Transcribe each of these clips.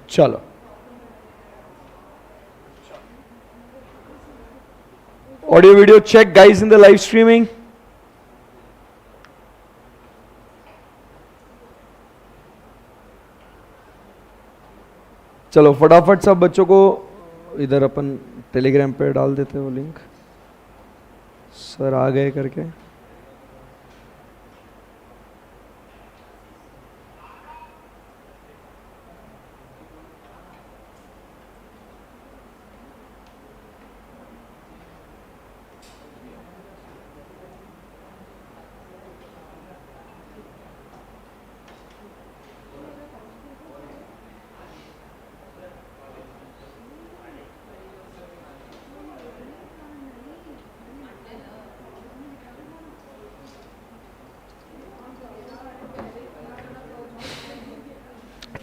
चलो audio video check guys in the live streaming. चलो फटाफट सब बच्चों को इधर अपन टेलीग्राम पे डाल देते हो लिंक, सर आ गए करके।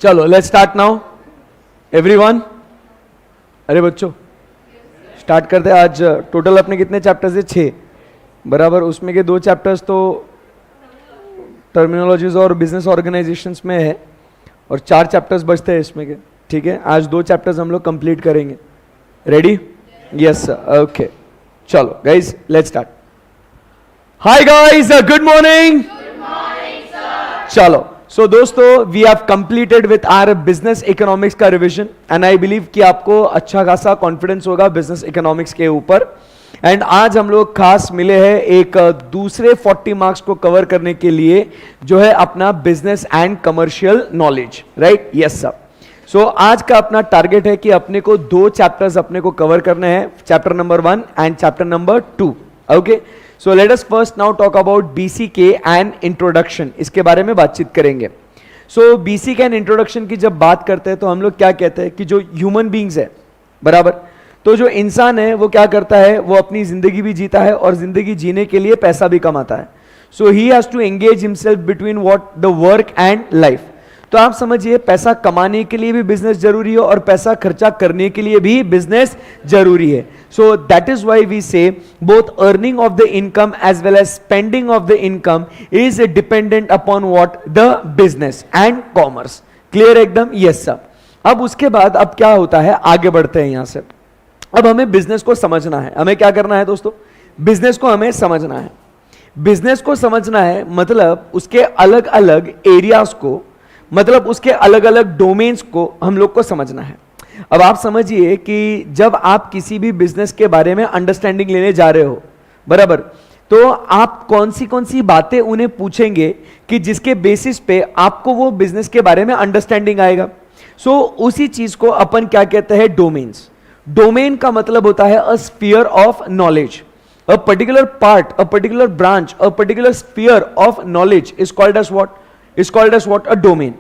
चलो लेट्स स्टार्ट नाउ एवरीवन। अरे बच्चों स्टार्ट करते हैं। आज टोटल अपने कितने चैप्टर्स है? 6 बराबर। उसमें के 2 चैप्टर्स तो टर्मिनोलॉजीज और बिजनेस ऑर्गेनाइजेशंस में है और 4 चैप्टर्स बचते हैं इसमें के। ठीक है, आज 2 चैप्टर्स हम लोग कंप्लीट करेंगे। रेडी? Yes sir, okay. चलो guys let's start. Hi guys, good morning. चलो सो दोस्तों we have completed with our business economics का रिवीजन एंड आई बिलीव कि आपको अच्छा खासा कॉन्फिडेंस होगा बिजनेस इकोनॉमिक्स के ऊपर। एंड आज हम लोग खास मिले हैं एक दूसरे 40 मार्क्स को कवर करने के लिए, जो है अपना business and commercial knowledge. Right? Yes sir. So आज का अपना टारगेट है कि अपने को 2 चैप्टर्स अपने को कवर करने हैं, chapter number 1 and chapter number 2। Okay, so let us first now talk about BCK and introduction. इसके बारे में बातचीत करेंगे। सो बीसीके एंड इंट्रोडक्शन की जब बात करते हैं तो हम लोग क्या कहते हैं कि जो ह्यूमन बींग्स है बराबर, तो जो इंसान है वो क्या करता है, वो अपनी जिंदगी भी जीता है और जिंदगी जीने के लिए पैसा भी कमाता है। So he has to engage himself between what the work and life. तो आप समझिए पैसा कमाने के लिए भी बिजनेस जरूरी है और पैसा खर्चा करने के लिए भी बिजनेस जरूरी है। So that is why we say both earning of the income as well as spending of the income is dependent upon what the business and commerce. Clear एकदम? Yes sir. अब उसके बाद अब क्या होता है, आगे बढ़ते हैं यहां से। अब हमें बिजनेस को समझना है। हमें क्या करना है दोस्तों? बिजनेस को हमें समझना है। बिजनेस को समझना है मतलब उसके अलग अलग एरियाज को, मतलब उसके अलग अलग डोमेन्स को हम लोग को समझना है। अब आप समझिए कि जब आप किसी भी बिजनेस के बारे में अंडरस्टैंडिंग लेने जा रहे हो बराबर, तो आप कौन सी बातें उन्हें पूछेंगे कि जिसके बेसिस पे आपको वो बिजनेस के बारे में अंडरस्टैंडिंग आएगा। सो उसी चीज को अपन क्या कहते हैं? डोमेन्स। डोमेन का मतलब होता है a sphere of knowledge. A particular part, a particular branch, a particular sphere of knowledge is called as what? Is called as what? A domain.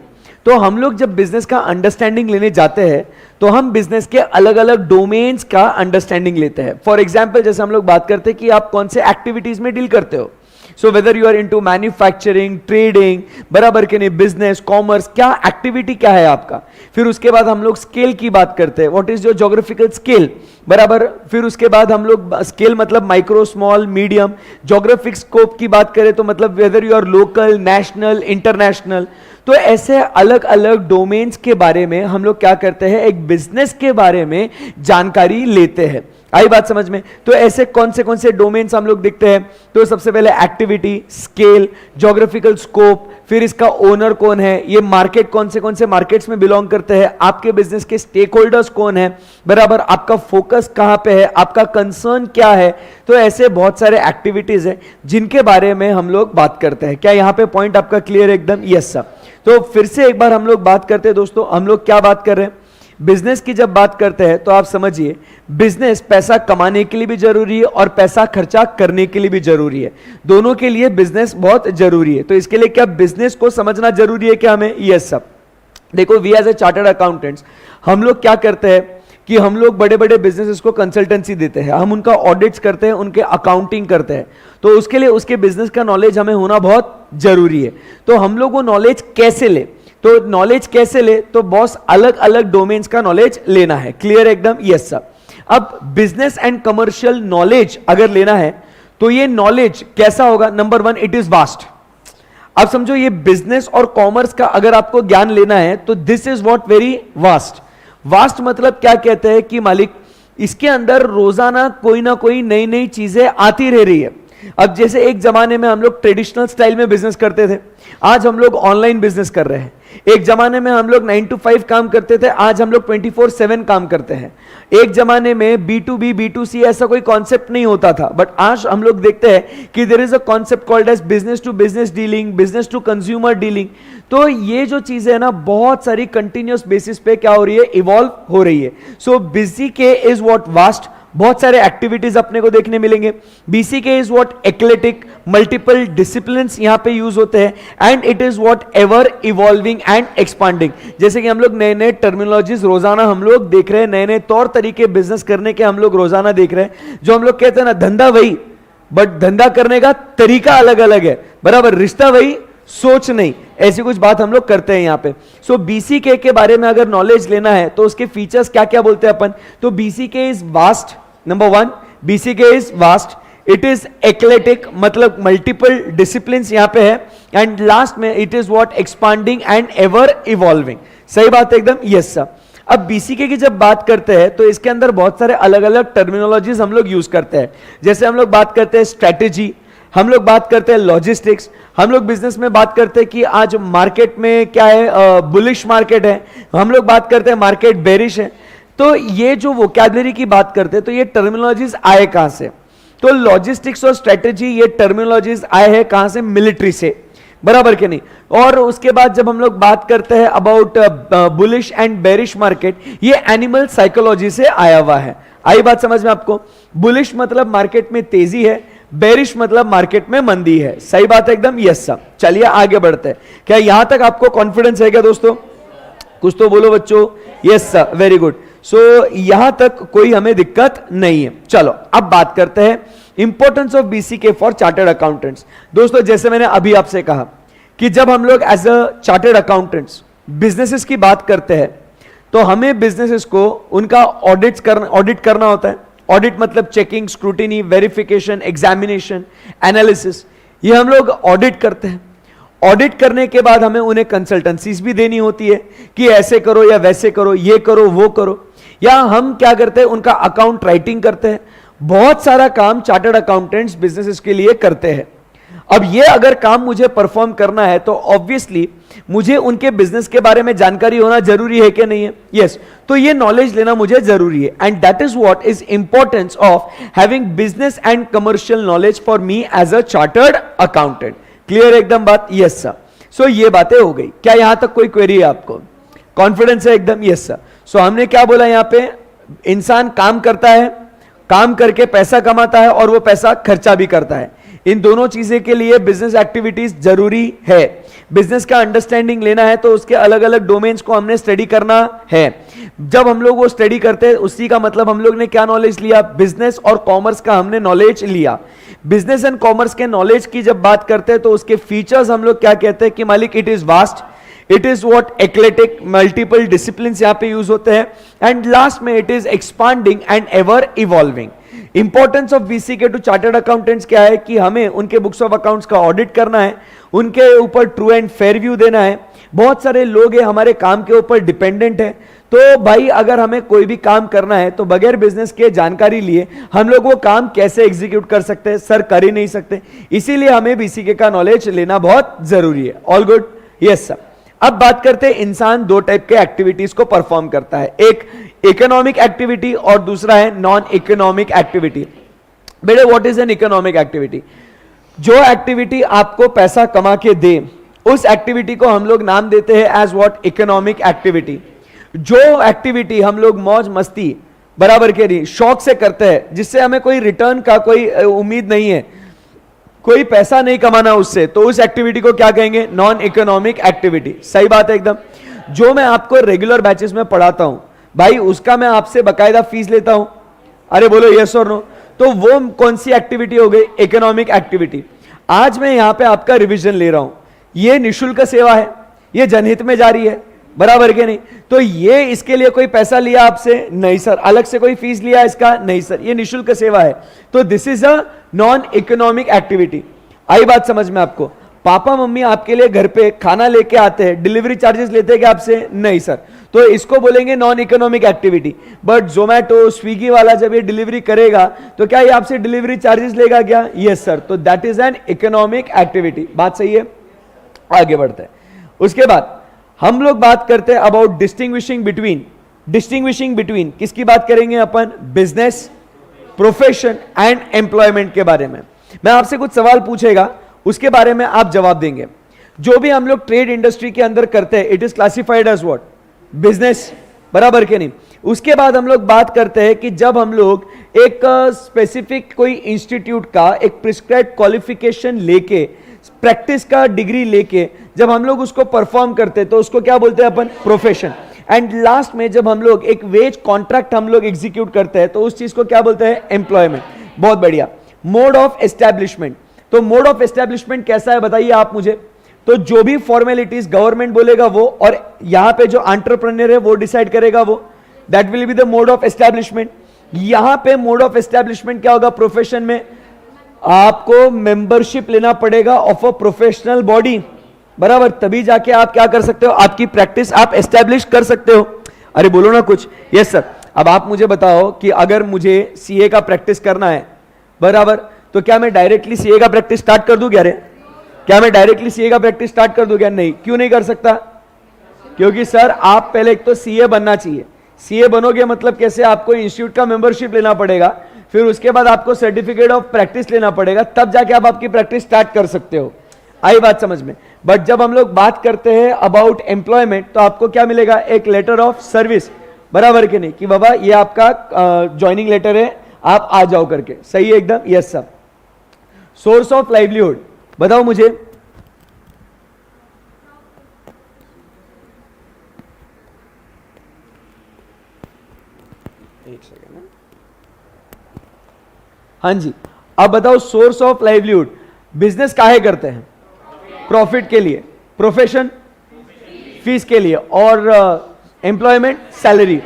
तो हम लोग जब बिजनेस का अंडरस्टैंडिंग लेने जाते हैं तो हम बिजनेस के अलग अलग डोमेन्स का अंडरस्टैंडिंग लेते हैं। फॉर एग्जांपल जैसे हम लोग बात करते हैं कि आप कौन से एक्टिविटीज में डील करते हो। So whether you are into manufacturing, trading, बराबर के नहीं, बिजनेस, कॉमर्स, क्या एक्टिविटी क्या है आपका। फिर उसके बाद हम लोग स्केल की बात करते हैं, what is your geographical scale बराबर। फिर उसके बाद हम लोग स्केल मतलब micro, small, medium. Geographic scope की बात करें तो मतलब whether you are local, national, international. तो ऐसे अलग अलग डोमेन्स के बारे में हम लोग क्या करते हैं, एक बिजनेस के बारे में जानकारी लेते हैं। आई बात समझ में? तो ऐसे कौन से डोमेन्स हम लोग देखते हैं? तो सबसे पहले एक्टिविटी, स्केल, ज्योग्राफिकल स्कोप, फिर इसका ओनर कौन है, ये मार्केट कौन से मार्केट्स में बिलोंग करते हैं, आपके बिजनेस के स्टेक होल्डर्स कौन है बराबर, आपका फोकस कहां पे है, आपका कंसर्न क्या है। तो ऐसे बहुत सारे एक्टिविटीज है जिनके बारे में हम लोग बात करते हैं। क्या यहां पे पॉइंट आपका क्लियर एकदम? Yes sir. तो फिर से एक बार हम लोग बात करते हैं दोस्तों, हम लोग क्या बात कर रहे हैं? बिजनेस की जब बात करते हैं तो आप समझिए बिजनेस पैसा कमाने के लिए भी जरूरी है और पैसा खर्चा करने के लिए भी जरूरी है। दोनों के लिए बिजनेस बहुत जरूरी है। तो इसके लिए क्या बिजनेस को समझना जरूरी है क्या हमें? Yes sir. देखो we as a chartered accountants हम लोग क्या करते हैं कि हम लोग बड़े बड़े बिजनेसेस को कंसल्टेंसी देते हैं, हम उनका ऑडिट्स करते हैं, उनके अकाउंटिंग करते हैं। तो उसके लिए उसके बिजनेस का नॉलेज हमें होना बहुत जरूरी है। तो हम लोग वो नॉलेज कैसे ले? तो नॉलेज कैसे ले? तो बॉस अलग अलग डोमेन्स का नॉलेज लेना है। क्लियर एकदम? Yes sir. अब बिजनेस एंड कमर्शियल नॉलेज अगर लेना है तो ये नॉलेज कैसा होगा? Number 1 it is vast. आप समझो ये बिजनेस और कॉमर्स का अगर आपको ज्ञान लेना है तो this is what very vast. Vast मतलब क्या कहते हैं कि मालिक इसके अंदर रोजाना कोई ना कोई नई नई चीजें आती रह रही है। अब जैसे एक जमाने में हम लोग ट्रेडिशनल स्टाइल में बिजनेस करते थे, आज हम लोग ऑनलाइन बिजनेस कर रहे हैं। एक जमाने में हम लोग 9 to 5 काम करते थे, आज हम लोग 24/7 काम करते हैं। एक जमाने में B2B B2C ऐसा कोई कॉन्सेप्ट नहीं होता था, बट आज हम लोग देखते हैं कि there is a concept called as business to business dealing, business to consumer dealing. तो ये जो चीजें है ना बहुत सारी कंटिन्यूअस बेसिस पे क्या हो रही है, इवॉल्व हो रही है। So BCK is what vast, बहुत सारे एक्टिविटीज अपने को देखने मिलेंगे। BCK is what eclectic, multiple disciplines यहां पे यूज होते हैं and it is what ever evolving and expanding. जैसे कि हम लोग नए नए टर्मिनोलॉजीज रोजाना हम लोग देख रहे हैं, नए नए तौर तरीके बिजनेस करने के हम लोग रोजाना देख रहे हैं। जो हम लोग कहते हैं ना धंधा वही, बट धंधा करने का तरीका अलग अलग है, बराबर, रिश्ता वही, सोच नहीं, ऐसी कुछ बात हम लोग करते हैं यहां पे। सो BCK के बारे में अगर नॉलेज लेना है तो उसके फीचर्स क्या क्या बोलते हैं अपन, तो BCK is vast. Number 1, BCK is vast, it is eclectic मतलब मल्टीपल डिसिप्लिन्स यहां पे है, एंड लास्ट में it is what expanding and ever evolving. सही बात है एकदम, यस सर। अब BCK की जब बात करते हैं तो इसके अंदर बहुत सारे अलग अलग टर्मिनोलॉजीज हम लोग यूज करते हैं। जैसे हम लोग बात करते हैं स्ट्रेटेजी, हम लोग बात करते हैं लॉजिस्टिक्स, हम लोग बिजनेस में बात करते हैं कि आज मार्केट में क्या है, बुलिश मार्केट है, हम लोग बात करते हैं मार्केट बेरिश है। तो ये जो वोकैबुलरी की बात करते हैं तो ये टर्मिनोलॉजीज आए कहां से, तो लॉजिस्टिक्स और स्ट्रेटेजी ये टर्मिनोलॉजीज आए हैं कहां से, मिलिट्री से, बराबर के नहीं। और उसके बाद जब हम लोग बात करते हैं about bullish and bearish market, ये एनिमल साइकोलॉजी से आया हुआ है। आई बात समझ में आपको, बुलिश मतलब मार्केट में तेजी है, बेरिश मतलब मार्केट में मंदी है। सही बात है एकदम, यस सर। चलिए आगे बढ़ते हैं। क्या यहां तक आपको कॉन्फिडेंस है क्या दोस्तों, कुछ तो बोलो बच्चों, यस सर, वेरी गुड। सो यहां तक कोई हमें दिक्कत नहीं है। चलो अब बात करते हैं importance of BCK for chartered accountants. दोस्तों जैसे मैंने अभी आपसे कहा कि जब हम लोग as a chartered accountants businesses की बात करते हैं तो हमें बिजनेसेस को उनका ऑडिट करना होता है। ऑडिट मतलब checking, scrutiny, verification, examination, analysis, ये हम लोग ऑडिट करते हैं। ऑडिट करने के बाद हमें उन्हें कंसल्टेंसीज भी देनी होती है कि ऐसे करो या वैसे करो, ये करो वो करो, या हम क्या करते हैं उनका अकाउंट राइटिंग करते हैं। बहुत सारा काम चार्टर्ड अकाउंटेंट्स बिजनेसेस के लिए करते हैं। अब ये अगर काम मुझे परफॉर्म करना है तो ऑब्वियसली मुझे उनके बिजनेस के बारे में जानकारी होना जरूरी है कि नहीं है, यस। तो ये नॉलेज लेना मुझे जरूरी है, and that is what is importance of having business and commercial knowledge for me as a chartered accountant. Clear एकदम बात, यस सर। सो ये बातें हो गई। क्या यहां तक कोई क्वेरी है आपको, कॉन्फिडेंस है एकदम, यस सर। सो हमने क्या बोला यहां पे, इंसान काम करता है, काम करके पैसा कमाता है और वो पैसा खर्चा भी करता है। इन दोनों चीजें के लिए बिजनेस एक्टिविटीज जरूरी है। बिजनेस का अंडरस्टैंडिंग लेना है तो उसके अलग अलग डोमेन्स को हमने स्टडी करना है। जब हम लोग वो स्टडी करते हैं उसी का मतलब हम लोग ने क्या नॉलेज लिया, बिजनेस और कॉमर्स का हमने नॉलेज लिया। बिजनेस एंड कॉमर्स के नॉलेज की जब बात करते हैं तो उसके फीचर्स हम लोग क्या कहते हैं कि मालिक it is vast, it is what eclectic, multiple disciplines यहां पे यूज होते हैं, एंड लास्ट में it is expanding and ever evolving. Importance of BCK to chartered accountants क्या है कि हमें उनके बुक्स ऑफ अकाउंट्स का ऑडिट करना है, उनके ऊपर ट्रू एंड फेयर व्यू देना है। बहुत सारे लोग हैं हमारे काम के ऊपर डिपेंडेंट है, तो भाई अगर हमें कोई भी काम करना है तो बगैर बिजनेस के जानकारी लिए हम लोग वो काम कैसे एग्जीक्यूट कर सकते हैं, सर कर ही नहीं सकते। इसीलिए हमें BCK का नॉलेज लेना बहुत जरूरी है। All good, yes sir. अब बात करते हैं इंसान दो टाइप के एक्टिविटीज को परफॉर्म करता है, एक इकोनॉमिक एक्टिविटी और दूसरा है नॉन इकोनॉमिक एक्टिविटी। बेटे what is an economic activity, जो एक्टिविटी आपको पैसा कमा के दे उस एक्टिविटी को हम लोग नाम देते हैं एज व्हाट इकोनॉमिक एक्टिविटी। जो एक्टिविटी हम लोग मौज मस्ती बराबर के नहीं शौक से करते हैं, जिससे हमें कोई रिटर्न का कोई उम्मीद नहीं है, कोई पैसा नहीं कमाना उससे, तो उस एक्टिविटी को क्या कहेंगे, नॉन इकोनॉमिक एक्टिविटी। सही बात है एकदम। जो मैं आपको रेगुलर बैचेस में पढ़ाता हूं भाई उसका मैं आपसे बकायदा फीस लेता हूं, अरे बोलो यस और नो, तो वो कौन सी एक्टिविटी हो गई, इकोनॉमिक एक्टिविटी। आज मैं यहां पे आपका रिवीजन ले रहा हूं, ये निशुल्क सेवा है, ये जनहित में जारी है, बराबर के नहीं। तो ये इसके लिए कोई पैसा लिया आपसे, नहीं सर। अलग से कोई फीस लिया इसका, नहीं सर, ये निशुल्क सेवा है। तो this is a non economic activity. आई बात समझ में आपको। पापा मम्मी आपके लिए घर पे खाना लेके आते हैं, डिलीवरी चार्जेस लेते हैं क्या आपसे? नहीं सर, तो इसको बोलेंगे non economic activity. But Zomato Swiggy वाला जब ये डिलीवरी करेगा तो क्या ये आपसे डिलीवरी चार्जेस लेगा क्या? यस सर, तो that is an economic activity. बात सही है, आगे बढ़ते हैं। उसके बाद हम लोग बात करते हैं अबाउट डिस्टिंग्विशिंग बिटवीन किसकी बात करेंगे अपन? बिजनेस, प्रोफेशन एंड एम्प्लॉयमेंट के बारे में। मैं आपसे कुछ सवाल पूछेगा, उसके बारे में आप जवाब देंगे। जो भी हम लोग ट्रेड इंडस्ट्री के अंदर करते हैं, it is classified as what? Business, बराबर के नहीं? उसके बाद हम लोग बात करते हैं कि जब हम लोग एक स्पेसिफिक कोई इंस्टीट्यूट का एक प्रिस्क्राइब्ड क्वालिफिकेशन लेके, प्रैक्टिस का डिग्री लेके जब हम लोग उसको परफॉर्म करते हैं तो उसको क्या बोलते हैं अपन? प्रोफेशन। एंड लास्ट में जब हम लोग एक वेज कॉन्ट्रैक्ट हम लोग एग्जीक्यूट करते हैं तो उस चीज को क्या बोलते हैं? एम्प्लॉयमेंट। बहुत बढ़िया। मोड ऑफ एस्टैब्लिशमेंट, तो मोड ऑफ एस्टैब्लिशमेंट कैसा है बताइए आप मुझे। तो जो भी फॉर्मेलिटीज गवर्नमेंट बोलेगा वो, और यहां पे जो एंटरप्रेन्योर है वो डिसाइड करेगा वो, that will be the mode of establishment. यहां पे मोड ऑफ एस्टैब्लिशमेंट क्या होगा? प्रोफेशन में आपको मेंबरशिप लेना पड़ेगा ऑफ अ प्रोफेशनल बॉडी, बराबर, तभी जाके आप क्या कर सकते हो? आपकी प्रैक्टिस आप एस्टैब्लिश कर सकते हो। अरे बोलो ना कुछ। Yes sir. अब आप मुझे बताओ कि अगर मुझे सीए का प्रैक्टिस करना है, बराबर, तो क्या मैं डायरेक्टली सीए का प्रैक्टिस स्टार्ट कर दूं क्या? रे क्या मैं डायरेक्टली सीए का प्रैक्टिस स्टार्ट कर दूं क्या? नहीं। क्यों नहीं कर सकता? क्योंकि सर आप पहले एक तो सीए बनना चाहिए। सीए बनोगे मतलब कैसे? आपको इंस्टीट्यूट का मेंबरशिप लेना पड़ेगा, फिर उसके बाद आपको सर्टिफिकेट ऑफ प्रैक्टिस लेना पड़ेगा, तब जाके आप आपकी प्रैक्टिस स्टार्ट कर सकते हो। आई बात समझ में? बट जब हम लोग बात करते हैं अबाउट एम्प्लॉयमेंट तो आपको क्या मिलेगा? एक लेटर ऑफ सर्विस, बराबर के नहीं? कि बाबा ये आपका ज्वाइनिंग लेटर है, आप आ जाओ करके। सही है एकदम? Yes sir. Source of livelihood बताओ मुझे। एक सेकेंड। हाँ जी, अब बताओ सोर्स ऑफ लाइवलीहुड। बिजनेस काहे करते हैं? प्रॉफिट के लिए। प्रोफेशन फीस के लिए। और employment salary.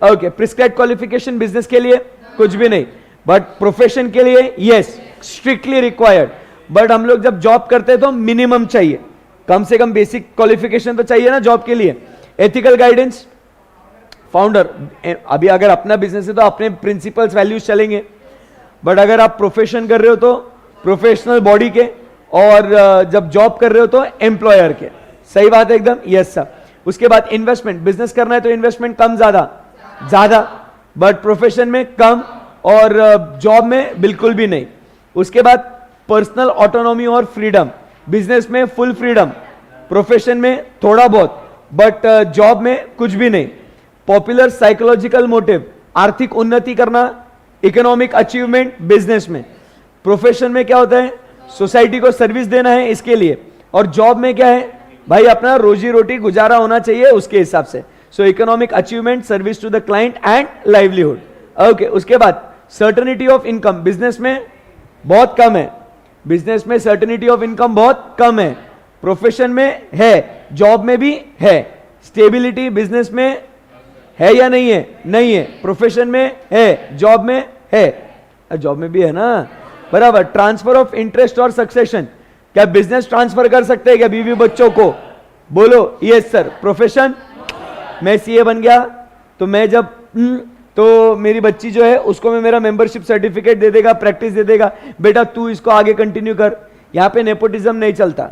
Okay, prescribed qualification business के लिए कुछ भी नहीं, बट प्रोफेशन के लिए यस, स्ट्रिक्टली रिक्वायर्ड। बट हम लोग जब जॉब करते हैं तो मिनिमम चाहिए, कम से कम बेसिक क्वालिफिकेशन तो चाहिए ना जॉब के लिए। एथिकल गाइडेंस, फाउंडर, अभी अगर अपना बिजनेस है तो अपने प्रिंसिपल्स वैल्यूज चलेंगे, बट अगर आप प्रोफेशन कर रहे हो तो प्रोफेशनल बॉडी के, और जब जॉब कर रहे हो तो एम्प्लॉयर के। सही बात है एकदम? Yes sir. उसके बाद इन्वेस्टमेंट, बिजनेस करना है तो इन्वेस्टमेंट कम ज्यादा? ज्यादा, बट प्रोफेशन में कम और जॉब में बिल्कुल भी नहीं। उसके बाद पर्सनल ऑटोनॉमी और फ्रीडम, बिजनेस में फुल फ्रीडम, प्रोफेशन में थोड़ा बहुत, बट जॉब में कुछ भी नहीं। पॉपुलर साइकोलॉजिकल मोटिव, आर्थिक उन्नति करना, इकोनॉमिक अचीवमेंट बिजनेस में। प्रोफेशन में क्या होता है? सोसाइटी को सर्विस देना है इसके लिए, और जॉब में क्या है भाई? अपना रोजी रोटी गुजारा होना चाहिए उसके हिसाब से। So economic achievement, service to the client and livelihood. Okay, उसके बाद सर्टेनिटी ऑफ इनकम, बिजनेस में बहुत कम है। बिजनेस में सर्टेनिटी ऑफ इनकम बहुत कम है, प्रोफेशन में है, जॉब में भी है। स्टेबिलिटी बिजनेस में है या नहीं है? नहीं है। प्रोफेशन में है, जॉब में है, जॉब में भी है ना, बराबर। ट्रांसफर ऑफ इंटरेस्ट और सक्सेशन, क्या बिजनेस ट्रांसफर कर सकते हैं क्या बीवी बच्चों को? बोलो यस सर। प्रोफेशन, मैं सीए बन गया तो मैं जब तो मेरी बच्ची जो है उसको मैं मेरा मेंबरशिप सर्टिफिकेट दे देगा, प्रैक्टिस दे देगा, बेटा तू इसको आगे कंटिन्यू कर। यहां पे नेपोटिज्म नहीं चलता।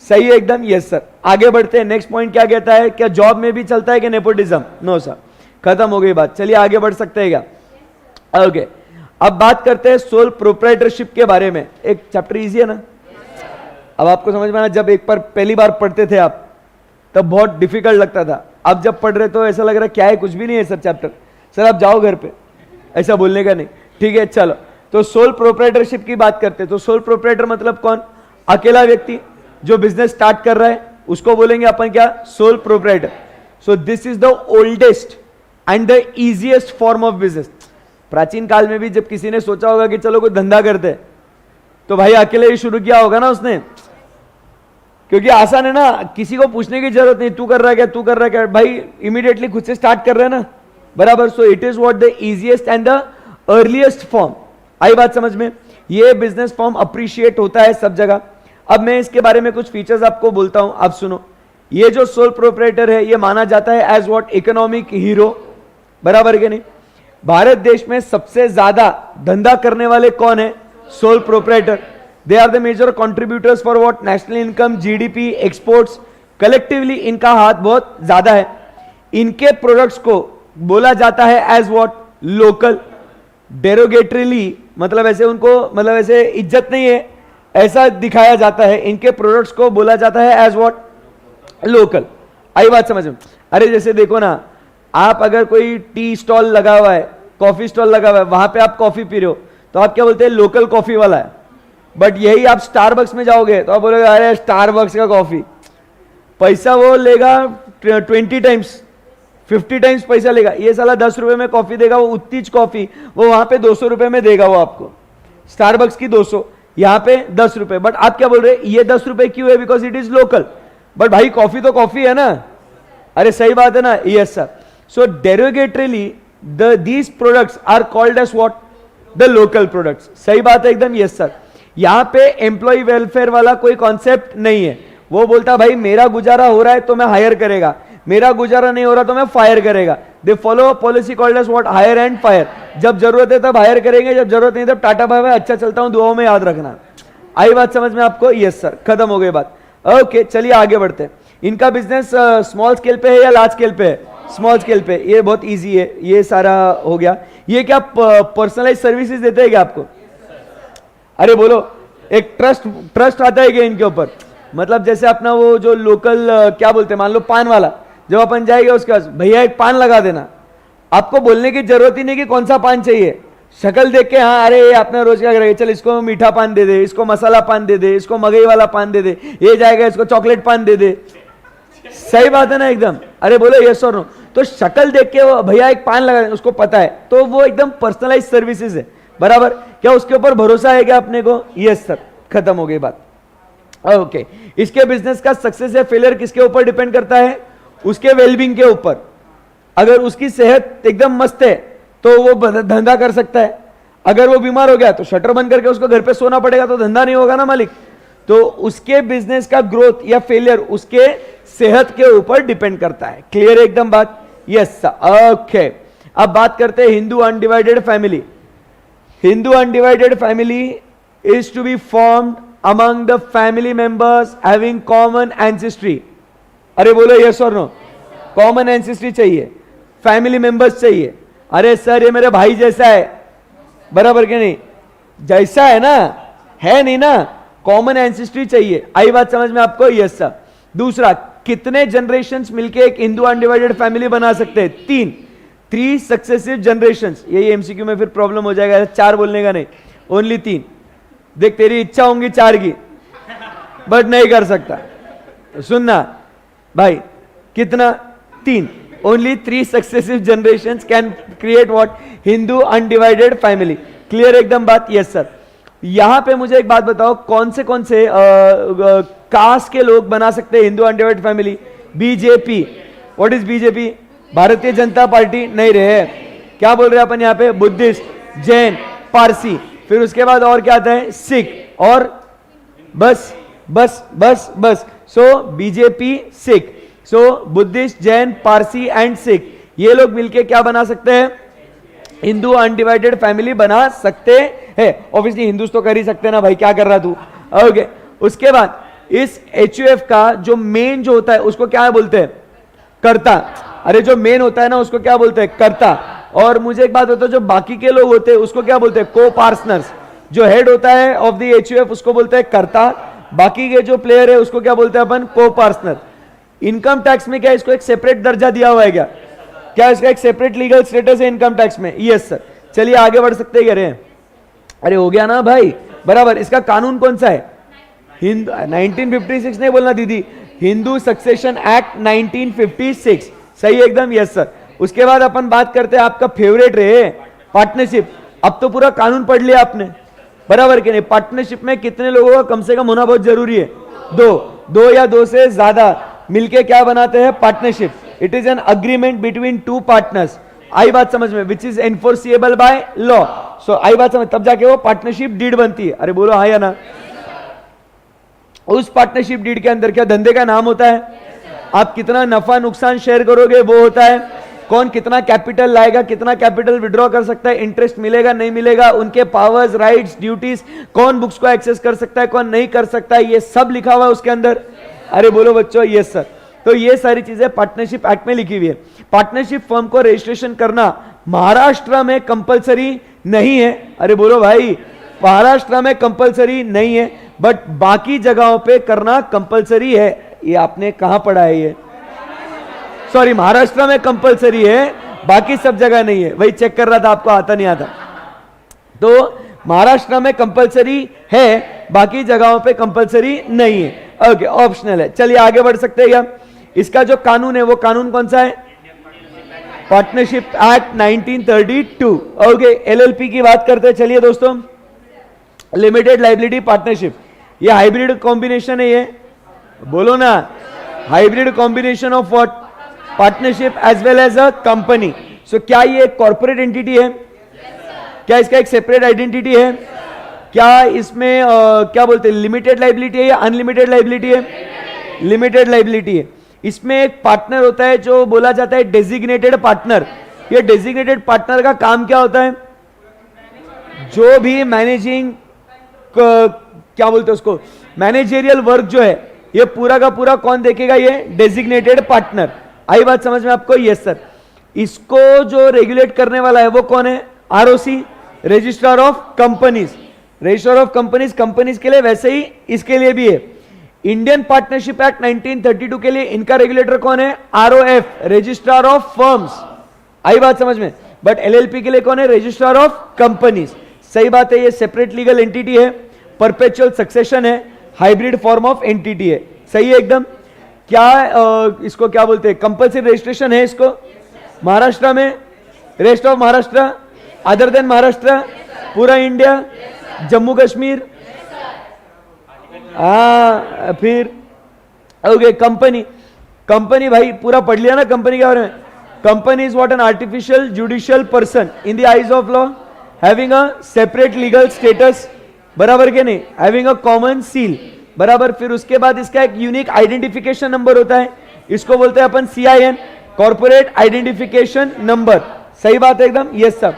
सही है एकदम? Yes sir. आगे बढ़ते हैं। नेक्स्ट पॉइंट क्या कहता है? क्या जॉब में भी चलता है कि नेपोटिज्म? नो सर, खत्म हो गई बात। चलिए आगे बढ़ सकते हैं क्या? ओके, अब बात करते हैं सोल प्रोप्राइटरशिप के बारे में। एक चैप्टर इजी है ना? अब आपको समझ में आना, जब एक बार पहली बार पढ़ते थे आप तब बहुत डिफिकल्ट लगता था, अब जब पढ़ रहे तो ऐसा लग रहा है क्या है, कुछ भी नहीं है सर चैप्टर। सर आप जाओ घर पे, ऐसा बोलने का नहीं, ठीक है? चलो, तो सोल प्रोप्राइटरशिप की बात करते हैं। तो सोल प्रोप्राइटर मतलब कौन? अकेला व्यक्ति जो बिजनेस स्टार्ट कर रहा है उसको बोलेंगे अपन क्या? Sole proprietor. So this is the oldest and the easiest form of business. प्राचीन काल में भी जब किसी ने सोचा होगा कि चलो कोई धंधा करते हैं तो भाई अकेले ही शुरू किया होगा ना उसने, क्योंकि आसान है ना, किसी को पूछने की जरूरत नहीं, तू कर रहा है क्या, तू कर रहा है क्या, भाई इमीडिएटली खुद से स्टार्ट कर रहे हैं ना, बराबर। So it is what the easiest and the earliest form. आई बात समझ में? ये बिजनेस फॉर्म अप्रिशिएट होता है सब जगह। अब मैं इसके बारे में कुछ फीचर्स आपको बोलता हूं, आप सुनो। ये जो सोल प्रोप्राइटर है ये माना जाता है एज व्हाट, इकोनॉमिक हीरो, बराबर के नहीं। भारत देश में सबसे ज्यादा धंधा करने वाले कौन है? Sole proprietor. They are the major contributors for what, national income, GDP, exports. Collectively इनका हाथ बहुत ज्यादा है। इनके प्रोडक्ट्स को बोला जाता है एज व्हाट, लोकल। डेरोगेटरीली मतलब ऐसे उनको, मतलब ऐसे इज्जत नहीं है ऐसा दिखाया जाता है। इनके प्रोडक्ट्स को बोला जाता है एज व्हाट, लोकल। आई बात समझ में? अरे जैसे देखो ना, आप अगर कोई टी स्टॉल लगा हुआ है, कॉफी स्टॉल लगा हुआ है, वहां पे आप कॉफी पी रहे हो तो आप क्या बोलते हैं? लोकल कॉफी वाला है। बट यही आप स्टारबक्स में जाओगे तो आप बोलोगे अरे स्टारबक्स का कॉफी, पैसा वो लेगा 20 टाइम्स 50 टाइम्स पैसा लेगा। ये साला 10 रुपए में कॉफी देगा, वो उत्तीज कॉफी वो वहां पे 200 रुपए में देगा वो आपको। स्टारबक्स की 200, यहां पे 10 रुपए। बट आप क्या बोल रहे हैं? ये 10 रुपए क्यों है? Because it is local. But भाई कॉफी तो कॉफी है ना। अरे सही बात है ना? Yes sir. So derogatorily these products are called as what, the local products. सही बात है एकदम। Yes sir. यहां पे एम्प्लॉय वेलफेयर वाला कोई कॉन्सेप्ट नहीं है। वो बोलता भाई मेरा गुजारा हो रहा है तो मैं हायर करेगा, मेरा गुजारा नहीं हो रहा तो मैं फायर करेगा। They follow policy called as what, hire and fire. जब जरूरत है तब हायर करेंगे, जब जरूरत नहीं तब टाटा बाय बाय, अच्छा चलता हूं, दुआओं में याद रखना। आई बात समझ में आपको? Yes sir. खत्म हो गई बात। ओके चलिए आगे बढ़ते हैं। इनका बिजनेस स्मॉल स्केल पे है या लार्ज स्केल पे है? स्मॉल स्केल पे। ये बहुत इजी है, ये सारा हो गया। ये क्या पर्सनलाइज सर्विसेज देते हैं क्या आपको? अरे बोलो, एक ट्रस्ट आता है क्या इनके ऊपर? मतलब जैसे अपना वो जो लोकल क्या बोलते हैं, मान लो पान वाला, जब अपन जाएंगे उसके पास, भैया एक पान लगा देना, आपको बोलने की जरूरत ही नहीं कि कौन सा पान चाहिए। शक्ल देख के हाँ अरे आपने रोज क्या करेगा, चल इसको मीठा पान दे दे, इसको मसाला पान दे दे, इसको मगई वाला पान दे दे, ये जाएगा इसको चॉकलेट पान दे दे। सही बात है ना एकदम? अरे बोलो यस और नो। तो शक्ल देख के वो भैया एक पान लगा, उसको पता है, तो वो एकदम पर्सनलाइज सर्विसेज है, बराबर। क्या उसके ऊपर भरोसा है क्या अपने को? Yes sir. खत्म हो गई बात। ओके इसके बिजनेस का सक्सेस या फेलियर किसके ऊपर डिपेंड करता है? उसके वेलबींग के ऊपर। अगर उसकी सेहत एकदम मस्त है तो वो धंधा कर सकता है। अगर वो बीमार हो गया तो शटर बंद करके उसको घर पे सोना पड़ेगा, तो धंधा नहीं होगा ना मालिक। तो उसके बिजनेस का ग्रोथ या फेलियर उसके सेहत के ऊपर डिपेंड करता है। क्लियर है एकदम बात? Yes sir. ओके अब बात करते हैं Hindu undivided family. Hindu undivided family is to be formed among the family members having common ancestry। अरे बोलो यस और नो। कॉमन एंसेस्ट्री चाहिए, फैमिली मेंबर्स चाहिए। अरे सर ये मेरे भाई जैसा है, बराबर के नहीं? जैसा है ना, है नहीं ना, कॉमन एंसेस्ट्री चाहिए। आई बात समझ में आपको? Yes sir. दूसरा, कितने जनरेशंस मिलके एक हिंदू अनडिवाइडेड फैमिली बना सकते हैं? 3 सक्सेसिव जनरेशंस। यही एमसीक्यू में फिर प्रॉब्लम हो जाएगा, 4 बोलने का नहीं, ओनली 3। देख तेरी इच्छा होंगी 4 की, बट नहीं कर सकता। सुनना भाई, कितना? 3। Only 3 successive generations can create what, Hindu undivided family. Clear एकदम बात? Yes sir. यहां पे मुझे एक बात बताओ, कौन से कास्ट के लोग बना सकते हैं Hindu undivided family? BJP. What is BJP? Bharatiya Janata party नहीं रहे। क्या बोल रहे हैं अपन यहाँ पे? बुद्धिस्ट, जैन, पारसी। फिर उसके बाद और क्या आता है? सिख। और बस बस बस बस। So BJP, Sikh. So Buddhist, Jain, Parsi and Sikh, ये लोग मिलके क्या बना सकते हैं? हिंदू अनडिवाइडेड फैमिली बना सकते हैं। ऑब्वियसली हिंदूज तो कर ही सकते हैं ना भाई, क्या कर रहा तू? ओके उसके बाद इस HUF का जो मेन जो होता है उसको क्या बोलते हैं? कर्ता। अरे जो मेन होता है ना उसको क्या बोलते हैं? कर्ता। और मुझे एक बात होता है, जो बाकी के लोग होते हैं उसको क्या बोलते हैं? को पार्टनर्स। जो हेड होता है ऑफ द HUF उसको बोलते हैं कर्ता, बाकी के जो प्लेयर है उसको क्या बोलते हैं अपन? को पार्टनर। इनकम टैक्स में क्या इसको एक सेपरेट दर्जा दिया हुआ है क्या? क्या इसका एक सेपरेट लीगल स्टेटस है इनकम टैक्स में? Yes sir. चलिए आगे बढ़ सकते हैं। अरे हो गया ना भाई, बराबर। इसका कानून कौन सा है? हिंदू 1956 नहीं बोलना दीदी, हिंदू सक्सेशन एक्ट 1956। सही एकदम? Yes sir. उसके बाद अपन बात करते हैं आपका फेवरेट रहे, पार्टनरशिप। अब तो पूरा कानून पढ़ लिया आपने, बराबर के नहीं? पार्टनरशिप में कितने लोगों का कम से कम होना बहुत जरूरी है? 2 या 2 से ज्यादा मिलके क्या बनाते हैं? Partnership. It is an agreement between 2 partners. आई बात समझ में? Which is enforceable by law. So आई बात समझ, तब जाके वो पार्टनरशिप डीड बनती है। अरे बोलो हाँ या ना? उस पार्टनरशिप डीड के अंदर क्या धंधे का नाम होता है? आप कितना नफा नुकसान शेयर करोगे वो होता है। कौन कितना कैपिटल लाएगा, कितना कैपिटल विड्रॉ कर सकता है, इंटरेस्ट मिलेगा नहीं मिलेगा, उनके पावर्स, राइट्स, ड्यूटीज, कौन बुक्स को एक्सेस कर सकता है, कौन नहीं कर सकता है, ये सब लिखा हुआ है उसके अंदर। अरे बोलो बच्चों यस सर। तो ये सारी चीजें पार्टनरशिप एक्ट में लिखी हुई है। पार्टनरशिप फर्म को रजिस्ट्रेशन करना महाराष्ट्र में कंपलसरी नहीं है। अरे बोलो भाई, महाराष्ट्र में कंपलसरी नहीं है, बट बाकी जगहों पे करना कंपलसरी है। ये आपने कहां पढ़ा है? ये सॉरी, महाराष्ट्र में कंपलसरी है, बाकी सब जगह नहीं है। वही चेक कर रहा था, आपको आता नहीं आता। तो महाराष्ट्र में कंपलसरी है, बाकी जगहों पे कंपलसरी नहीं है। ओके, ऑप्शनल है। चलिए आगे बढ़ सकते हैं क्या? इसका जो कानून है वो कानून कौन सा है? Partnership act 1932। ओके, एलएलपी की बात करते हैं। चलिए दोस्तों, लिमिटेड लाइबिलिटी पार्टनरशिप, ये हाइब्रिड कॉम्बिनेशन है। ये बोलो ना, hybrid combination of what? Partnership as well as a company. So क्या ये एक कॉर्पोरेट एंटिटी है? क्या इसका एक सेपरेट आइडेंटिटी है? क्या इसमें क्या बोलते हैं, लिमिटेड लाइबिलिटी है या अनलिमिटेड लाइबिलिटी है? लिमिटेड लाइबिलिटी है। इसमें एक पार्टनर होता है जो बोला जाता है डेजिग्नेटेड पार्टनर। ये डेजिग्नेटेड पार्टनर का काम क्या होता है? जो भी मैनेजिंग क्या बोलते हैं उसको, मैनेजेरियल वर्क जो है, ये पूरा का पूरा कौन देखेगा? ये डेजिग्नेटेड पार्टनर। आई बात समझ में आपको? Yes sir. इसको जो रेगुलेट करने वाला है वो कौन है? ROC, registrar of companies. Registrar of companies companies के लिए, वैसे ही इसके लिए भी है। इंडियन पार्टनरशिप एक्ट 1932 के लिए इनका रेगुलेटर कौन है? ROF, registrar of firms. आई बात समझ में? बट एलएलपी के लिए कौन है? Registrar of companies. सही बात है, ये सेपरेट लीगल एंटिटी है, परपेचुअल सक्सेशन है, हाइब्रिड फॉर्म ऑफ एंटिटी है। सही है एकदम। क्या इसको क्या बोलते हैं? कंपल्सरी रजिस्ट्रेशन है इसको महाराष्ट्र में, rest of Maharashtra, other than Maharashtra, पूरा इंडिया, जम्मू कश्मीर। फिर ओके, कंपनी। कंपनी भाई पूरा पढ़ लिया ना कंपनी के बारे में? Company is what? An artificial judicial person in the eyes of law, having a separate legal status, बराबर के नहीं, हैविंग अ कॉमन सील, बराबर। फिर उसके बाद इसका एक यूनिक आइडेंटिफिकेशन नंबर होता है, इसको बोलते हैं अपन CIN, कॉर्पोरेट आइडेंटिफिकेशन नंबर। सही बात है एकदम, यस सर।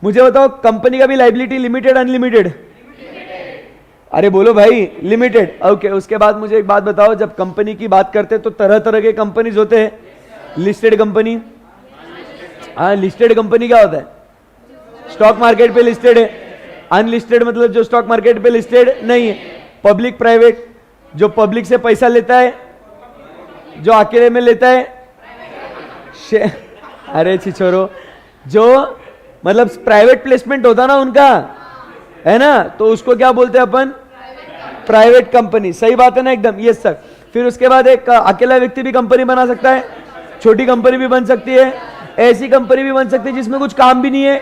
मुझे बताओ, कंपनी का भी लाइबिलिटी लिमिटेड अनलिमिटेड? अरे बोलो भाई, लिमिटेड। ओके, उसके बाद मुझे एक बात बताओ, जब कंपनी की बात करते हैं तो तरह तरह के कंपनीज होते हैं। लिस्टेड कंपनी, लिस्टेड कंपनी क्या होता है? स्टॉक मार्केट पे लिस्टेड है। अनलिस्टेड मतलब जो स्टॉक मार्केट पे लिस्टेड नहीं है। पब्लिक प्राइवेट, जो पब्लिक से पैसा लेता है, जो अकेले में लेता है। अरे छिछोरो, जो मतलब प्राइवेट प्लेसमेंट होता ना उनका, है ना, तो उसको क्या बोलते हैं अपन? Private company. सही बात है ना एकदम, यस सर। फिर उसके बाद एक अकेला व्यक्ति भी कंपनी बना सकता है, छोटी कंपनी भी बन सकती है, ऐसी कंपनी भी बन सकती है जिसमें कुछ काम भी नहीं है,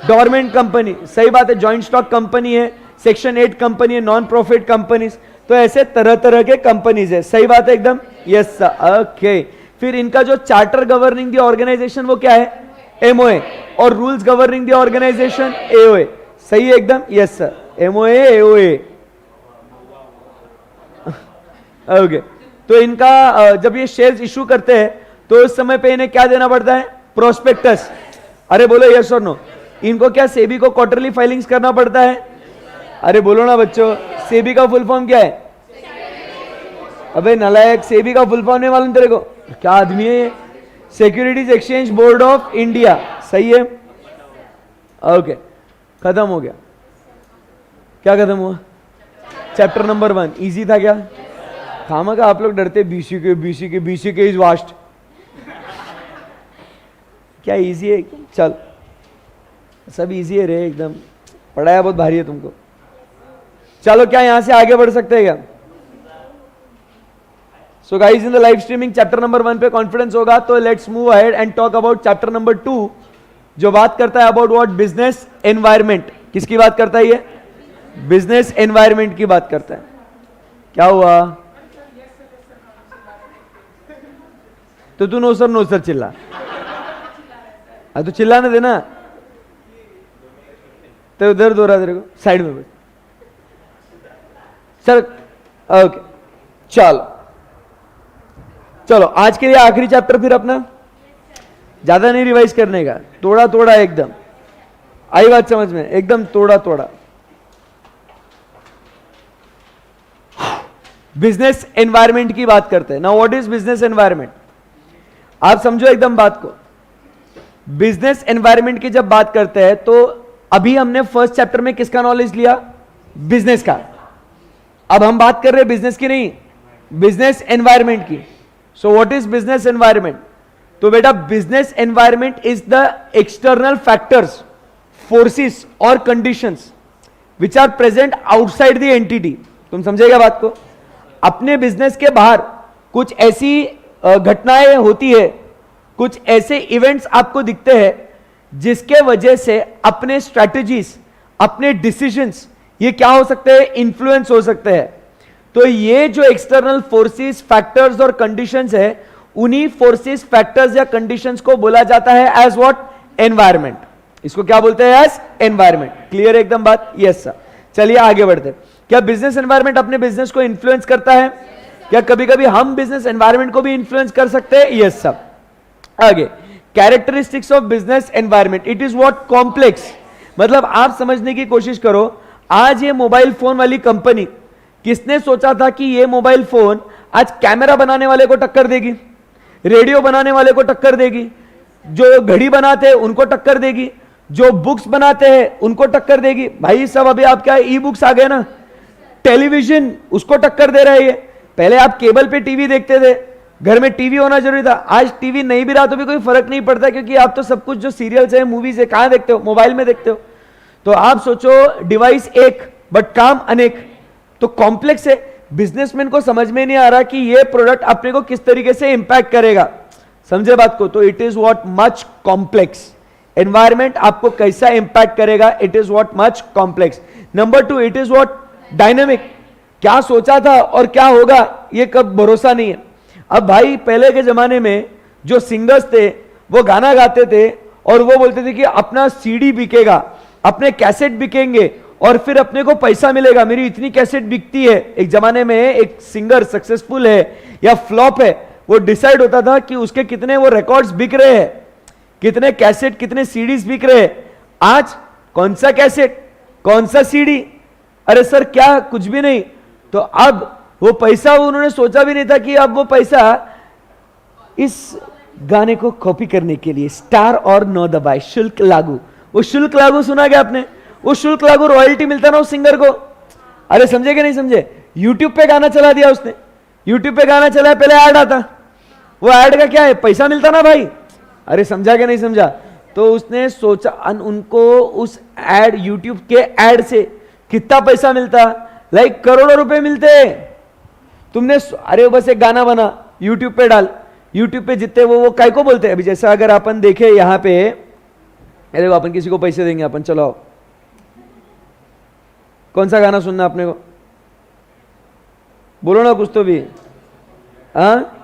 डोरमेंट कंपनी। सही बात है, जॉइंट स्टॉक कंपनी है, सेक्शन 8 कंपनी है, नॉन प्रॉफिट कंपनीज। तो ऐसे तरह तरह के कंपनीज है। सही बात है एकदम, यस सर। ओके, फिर इनका जो चार्टर गवर्निंग द ऑर्गेनाइजेशन वो क्या है? MOA, और rules governing the organisation AOA। सही है एकदम, yes sir, MOA AOA। Okay, तो इनका जब ये शेयर्स इशू करते हैं तो उस समय पे इन्हें क्या देना पड़ता है? प्रोस्पेक्टस। अरे बोलो यस और नो। इनको क्या सेबी को क्वार्टरली फाइलिंग्स करना पड़ता है? अरे बोलो ना बच्चों, सेबी का फुल फॉर्म क्या है? अबे नालायक, सेबी का फुल फॉर्म नहीं मालूम तेरे को? क्या आदमी है ये? Securities exchange board of India. सही है, ओके, खत्म हो गया। क्या खत्म हुआ? चैप्टर नंबर 1 इजी था क्या? खामा का आप लोग डरते BC के इज वास्ट। क्या इजी है? चल, सब इजी है रे एकदम, पढ़ाया बहुत भारी है तुमको। चलो, क्या यहां से आगे बढ़ सकते हैं क्या? So guys, in the live streaming chapter number 1 पे कॉन्फिडेंस होगा, तो let's move ahead and talk about chapter number 2, जो बात करता है अबाउट व्हाट? Business environment. किसकी बात करता है ये? बिजनेस एनवायरमेंट की बात करता है। क्या हुआ? तो तू नो सर चिल्ला। तो चिल्लाने देना। तो उधर दो रहा तेरे को, साइड में बैठ। सर ओके, चलो चलो आज के लिए आखिरी चैप्टर फिर अपना, ज्यादा नहीं रिवाइज करने का, थोड़ा थोड़ा एकदम, आई बात समझ में, एकदम थोड़ा थोड़ा। बिजनेस एनवायरनमेंट की बात करते हैं ना। What is business environment? आप समझो एकदम बात को। बिजनेस एनवायरनमेंट की जब बात करते हैं तो अभी हमने फर्स्ट चैप्टर में किसका नॉलेज लिया? बिजनेस का। अब हम बात कर रहे हैं बिजनेस की नहीं, बिजनेस एनवायरनमेंट की। So what is business environment? तो बेटा business environment is the external factors, forces और conditions which are present outside the entity. तुम समझेगा बात को? अपने बिजनेस के बाहर कुछ ऐसी घटनाएं होती है, कुछ ऐसे इवेंट्स आपको दिखते हैं जिसके वजह से अपने स्ट्रैटेजीज, अपने डिसीजंस, ये क्या हो सकते हैं? इन्फ्लुएंस हो सकते हैं। तो ये जो एक्सटर्नल फोर्सेस, फैक्टर्स और कंडीशंस है, उन्हीं फोर्सेस, फैक्टर्स या कंडीशंस को बोला जाता है एज व्हाट? एनवायरनमेंट। इसको क्या बोलते हैं? As environment. क्लियर है एकदम बात? Yes sir. चलिए आगे बढ़ते हैं। क्या बिजनेस एनवायरनमेंट अपने बिजनेस को इन्फ्लुएंस करता है? क्या कभी कभी हम बिजनेस एनवायरनमेंट को भी इन्फ्लुएंस कर सकते हैं? Yes sir. आगे, characteristics of business environment, it is what? Complex. मतलब आप समझने की कोशिश करो, आज ये मोबाइल फोन वाली कंपनी, किसने सोचा था कि ये मोबाइल फोन आज कैमरा बनाने वाले को टक्कर देगी, रेडियो बनाने वाले को टक्कर देगी, जो घड़ी बनाते हैं उनको टक्कर देगी, जो बुक्स बनाते हैं उनको टक्कर देगी। भाई सब अभी आप क्या, ई बुक्स आ गए ना, टेलीविजन उसको टक्कर दे रहा है ये। पहले आप केबल पे टीवी देखते थे, घर में टीवी होना जरूरी था। आज टीवी नहीं भी रहा तो भी कोई फर्क नहीं पड़ता, क्योंकि आप तो सब कुछ जो सीरियल्स है, मूवीज है, कहां देखते हो? मोबाइल में देखते हो। तो आप सोचो डिवाइस एक बट काम अनेक, तो कॉम्प्लेक्स है। बिजनेसमैन को समझ में नहीं आ रहा कि ये प्रोडक्ट अपने को किस तरीके से इंपैक्ट करेगा। समझे बात को? तो it is what? Much complex. Environment आपको कैसा इंपैक्ट करेगा? It is what? Much complex. Number 2, it is what? Dynamic. क्या सोचा था और क्या होगा ये कब भरोसा नहीं है। अब भाई पहले के जमाने में जो सिंगर्स थे वो गाना गाते थे और वो बोलते थे कि अपना सीडी बिकेगा, अपने कैसेट बिकेंगे और फिर अपने को पैसा मिलेगा, मेरी इतनी कैसेट बिकती है। एक जमाने में एक सिंगर सक्सेसफुल है या फ्लॉप है, वो डिसाइड होता था कि उसके कितने वो रिकॉर्ड्स बिक रहे हैं, कितने कैसेट, कितने सीडीज बिक रहे हैं। आज कौन सा कैसेट, कौन सा सीडी, अरे सर क्या, कुछ भी नहीं। तो अब वो पैसा उन्होंने सोचा भी नहीं था कि अब वो पैसा इस गाने को कॉपी करने के लिए स्टार और नो दबाए शुल्क लागू, वो शुल्क लागू सुना गया आपने? वो शुल्क लागू रॉयल्टी मिलता ना उस सिंगर को। अरे समझे कि नहीं समझे? यूट्यूब पे गाना चला दिया उसने, यूट्यूब पे गाना चला, पहले ऐड आता, वो ऐड का क्या है? पैसा मिलता ना भाई। अरे समझा कि नहीं समझा? तो उसने सोचा उनको उस ऐड, यूट्यूब के ऐड से कितना पैसा मिलता? लाइक करोड़ों रुपए मिलते। तुमने अरे बस एक गाना बना, यूट्यूब पे डाल, यूट्यूब पे जितने वो काय को बोलते हैं। अभी जैसा अगर अपन देखे यहां पे, अरे अपन किसी को पैसे देंगे, अपन चलो कौन सा गाना सुनना आपने को? बोलो ना कुछ तो भी। हाँ,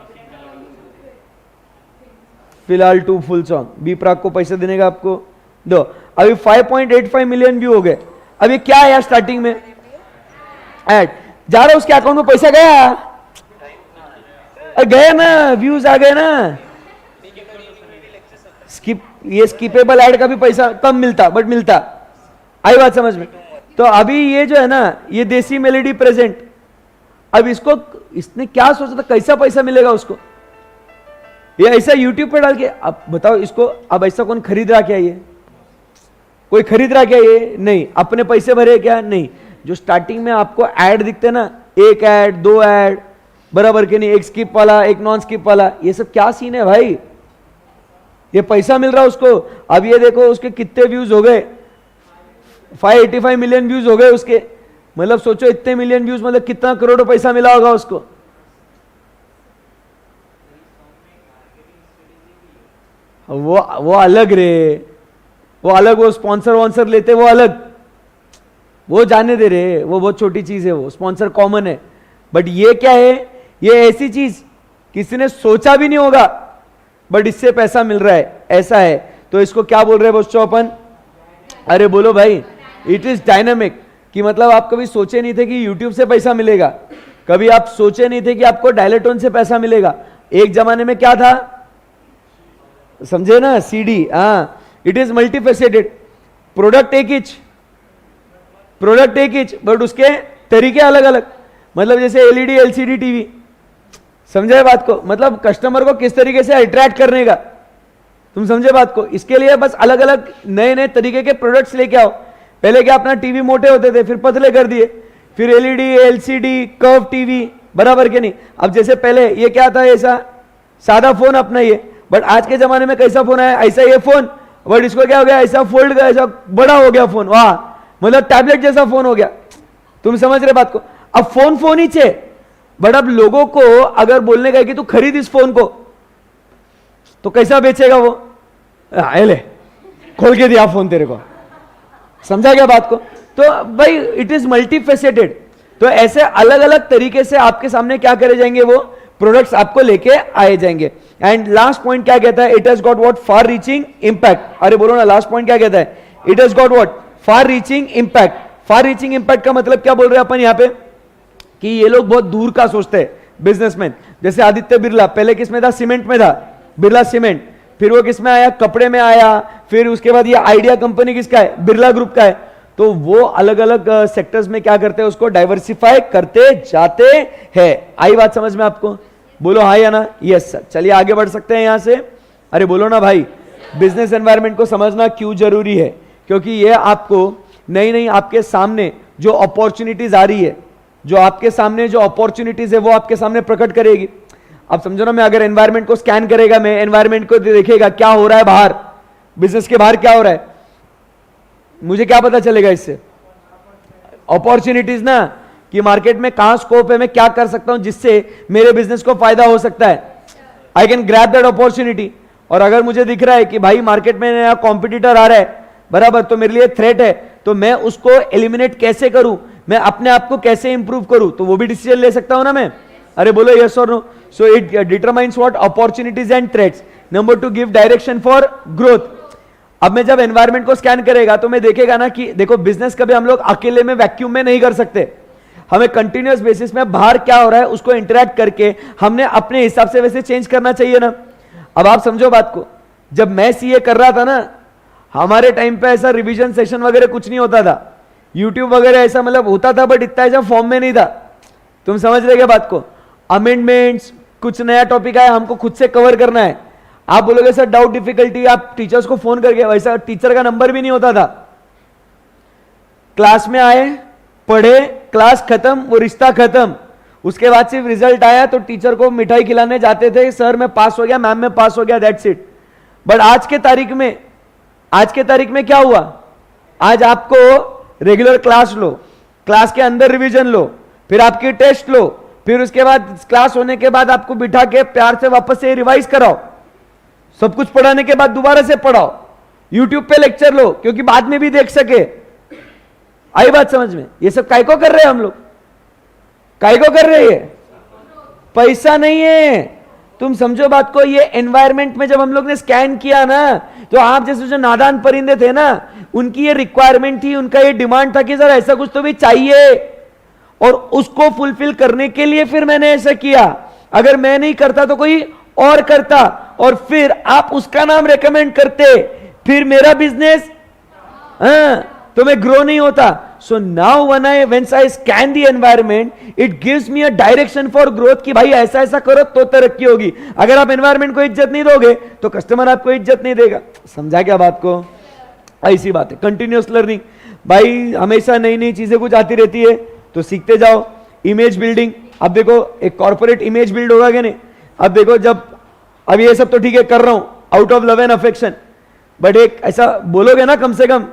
फिलहाल 2 फुल सॉन्ग, बी प्राक को पैसे देने का आपको दो। अभी 5.85 मिलियन व्यू हो गए। अभी क्या है यार, स्टार्टिंग में ऐड जा रहा है, उसके अकाउंट में पैसा गया, गया ना, व्यूज आ गए ना। स्किप, ये स्किपेबल ऐड का भी पैसा कम मिलता बट मिलता। आई बात समझ में? तो अभी ये जो है ना, ये देसी मेलेडी प्रेजेंट, अब इसको इसने क्या सोचा था, कैसा पैसा मिलेगा उसको? ये ऐसा यूट्यूब पे डाल के, अब बताओ इसको, अब ऐसा कौन खरीद रहा क्या? ये कोई खरीद रहा क्या? ये नहीं। अपने पैसे भरे क्या? नहीं। जो स्टार्टिंग में आपको ऐड दिखते ना, एक ऐड, 2 ऐड, बराबर के नहीं, एक स्किप वाला, एक नॉन स्किप वाला, ये सब क्या सीन है भाई? ये पैसा मिल रहा है उसको। अब ये देखो उसके कितने व्यूज हो गए, 585 मिलियन व्यूज हो गए उसके। मतलब सोचो इतने मिलियन व्यूज, मतलब कितना करोड़ों पैसा मिला होगा उसको। वो अलग रे, वो अलग, वो स्पॉन्सर वॉन्सर लेते वो अलग, वो जाने दे रहे, वो बहुत छोटी चीज है, वो स्पॉन्सर कॉमन है। बट ये क्या है? ये ऐसी चीज किसी ने सोचा भी नहीं होगा, बट इससे पैसा मिल रहा है, ऐसा है। तो इसको क्या बोल रहे हैं बच्चों अपन? अरे बोलो भाई, इट इज डायनामिक। कि मतलब आप कभी सोचे नहीं थे कि यूट्यूब से पैसा मिलेगा, कभी आप सोचे नहीं थे कि आपको डायलेटोन से पैसा मिलेगा। एक जमाने में क्या था, समझे ना, सीडी। हाँ, इट इज मल्टीफेसेटेड, प्रोडक्ट एक हिच, बट उसके तरीके अलग अलग। मतलब जैसे एलईडी एलसीडी टीवी, समझे बात को, मतलब कस्टमर को किस तरीके से अट्रैक्ट करने का, तुम समझे बात को। इसके लिए बस अलग अलग नए नए तरीके के प्रोडक्ट्स लेके आओ। पहले क्या अपना टीवी मोटे होते थे, फिर पतले कर दिए, फिर एलईडी एलसीडी कर्व टीवी, बराबर के नहीं। अब जैसे पहले ये क्या था, ऐसा सादा फोन अपना ये, बट आज के जमाने में कैसा फोन है, ऐसा ये फोन, बट इसको क्या हो गया, ऐसा फोल्ड का ऐसा बड़ा हो गया फोन, वाह, मतलब टैबलेट जैसा फोन हो गया। तुम समझ रहे बात को। अब फोन ही छे, बट अब लोगों को अगर बोलने का है कि तू खरीद इस फोन को, तो कैसा बेचेगा वो, ले खोल के दिया फोन तेरे को, समझा क्या बात को। तो भाई इट इज मल्टीफेसेटेड। तो ऐसे अलग अलग तरीके से आपके सामने क्या करे जाएंगे, वो प्रोडक्ट्स आपको लेके आए जाएंगे। एंड लास्ट पॉइंट क्या कहता है, it has got what, far reaching impact. अरे बोलो ना, लास्ट पॉइंट क्या कहता है, it has got what, far reaching impact. Far reaching impact का मतलब क्या बोल रहे हैं अपन यहाँ पे, कि ये लोग बहुत दूर का सोचते हैं बिजनेसमैन। जैसे आदित्य बिरला पहले किस में था, सीमेंट में था, बिरला सीमेंट, फिर वो किस में आया, कपड़े में आया, फिर उसके बाद ये आइडिया कंपनी किसका है, बिरला ग्रुप का है। तो वो अलग अलग सेक्टर्स में क्या करते हैं, उसको डाइवर्सिफाई करते जाते हैं। आई बात समझ में आपको, बोलो हाँ या ना, यस सर। चलिए आगे बढ़ सकते हैं यहां से। अरे बोलो ना भाई, बिजनेस एनवायरनमेंट को समझना क्यों जरूरी है, क्योंकि ये आपको नई नई आपके सामने जो अपॉर्चुनिटीज आ रही है, जो आपके सामने जो अपॉर्चुनिटीज है वो आपके सामने प्रकट करेगी। अब समझो ना, मैं अगर एनवायरनमेंट को स्कैन करेगा, मैं एनवायरनमेंट को देखेगा क्या हो रहा है बाहर, बिजनेस के बाहर क्या हो रहा है, मुझे क्या पता चलेगा इससे, अपॉर्चुनिटीज ना, कि मार्केट में कहां स्कोप है, मैं क्या कर सकता हूं जिससे मेरे बिजनेस को फायदा हो सकता है। I can grab that opportunity. और अगर मुझे दिख रहा है कि भाई मार्केट में नया कॉम्पिटिटर आ रहा है, बराबर, तो मेरे लिए थ्रेट है, तो मैं उसको एलिमिनेट कैसे करूं, मैं अपने आप को कैसे इंप्रूव करूं, तो वो भी डिसीजन ले सकता हूं ना मैं। अरे बोलो यस और no. So it determines what, opportunities and threats. Number 2, give direction for growth. अब मैं जब एनवायरनमेंट को स्कैन करेगा तो मैं देखेगा ना कि देखो, बिजनेस कभी हम लोग अकेले में वैक्यूम में नहीं कर सकते, हमें कंटिन्यूअस बेसिस में बाहर क्या हो रहा है उसको इंटरेक्ट करके हमने अपने हिसाब से वैसे चेंज करना चाहिए ना। अब आप समझो बात को, जब मैं सीए कर रहा था ना, हमारे टाइम पे ऐसा रिवीजन सेशन वगैरह कुछ नहीं होता था, यूट्यूब वगैरह ऐसा मतलब होता था, बट इतना ऐसा फॉर्म में नहीं था। तुम समझ रहे क्या बात को। अमेंडमेंट्स, कुछ नया टॉपिक आया, हमको खुद से कवर करना है। आप बोलोगे सर डाउट डिफिकल्टी, आप टीचर्स को फोन करके, वैसा टीचर का नंबर भी नहीं होता था। क्लास में आए, पढ़े, क्लास खत्म, वो रिश्ता खत्म। उसके बाद सिर्फ रिजल्ट आया तो टीचर को मिठाई खिलाने जाते थे, सर मैं पास हो गया, मैम मैं पास हो गया, दैट्स इट। बट आज के तारीख में क्या हुआ, आज आपको रेगुलर क्लास लो, क्लास के अंदर रिवीजन लो, फिर आपकी टेस्ट लो, फिर उसके बाद क्लास होने के बाद आपको बिठा के प्यार से वापस से रिवाइज कराओ, सब कुछ पढ़ाने के बाद दोबारा से पढ़ाओ, यूट्यूब पे लेक्चर लो क्योंकि बाद में भी देख सके। आई बात समझ में। ये सब काय को कर रहे हैं हम लोग, काय को कर रहे हैं, पैसा नहीं है। तुम समझो बात को, ये एनवायरनमेंट में जब हम लोग ने स्कैन किया ना, तो आप जैसे जो नादान परिंदे थे ना, उनकी ये रिक्वायरमेंट थी, उनका ये डिमांड था कि सर ऐसा कुछ तो भी चाहिए, और उसको फुलफिल करने के लिए फिर मैंने ऐसा किया। अगर मैं नहीं करता तो कोई और करता, और फिर आप उसका नाम रेकमेंड करते, फिर मेरा बिजनेस तो मैं ग्रो नहीं होता। So now when I scan the environment, it gives me a direction for growth कि भाई ऐसा ऐसा करो तो तरक्की होगी। अगर आप एनवायरनमेंट को इज्जत नहीं दोगे तो कस्टमर आपको इज्जत नहीं देगा। समझा क्या बात को। ऐसी बात है, कंटिन्यूअस लर्निंग भाई, हमेशा नई नई चीजें कुछ आती रहती है तो सीखते जाओ। इमेज बिल्डिंग, अब देखो एक कॉर्पोरेट इमेज बिल्ड होगा कि नहीं। अब देखो, जब अब ये सब तो ठीक है कर रहा हूं out of love and affection, but एक ऐसा बोलोगे ना कम से कम,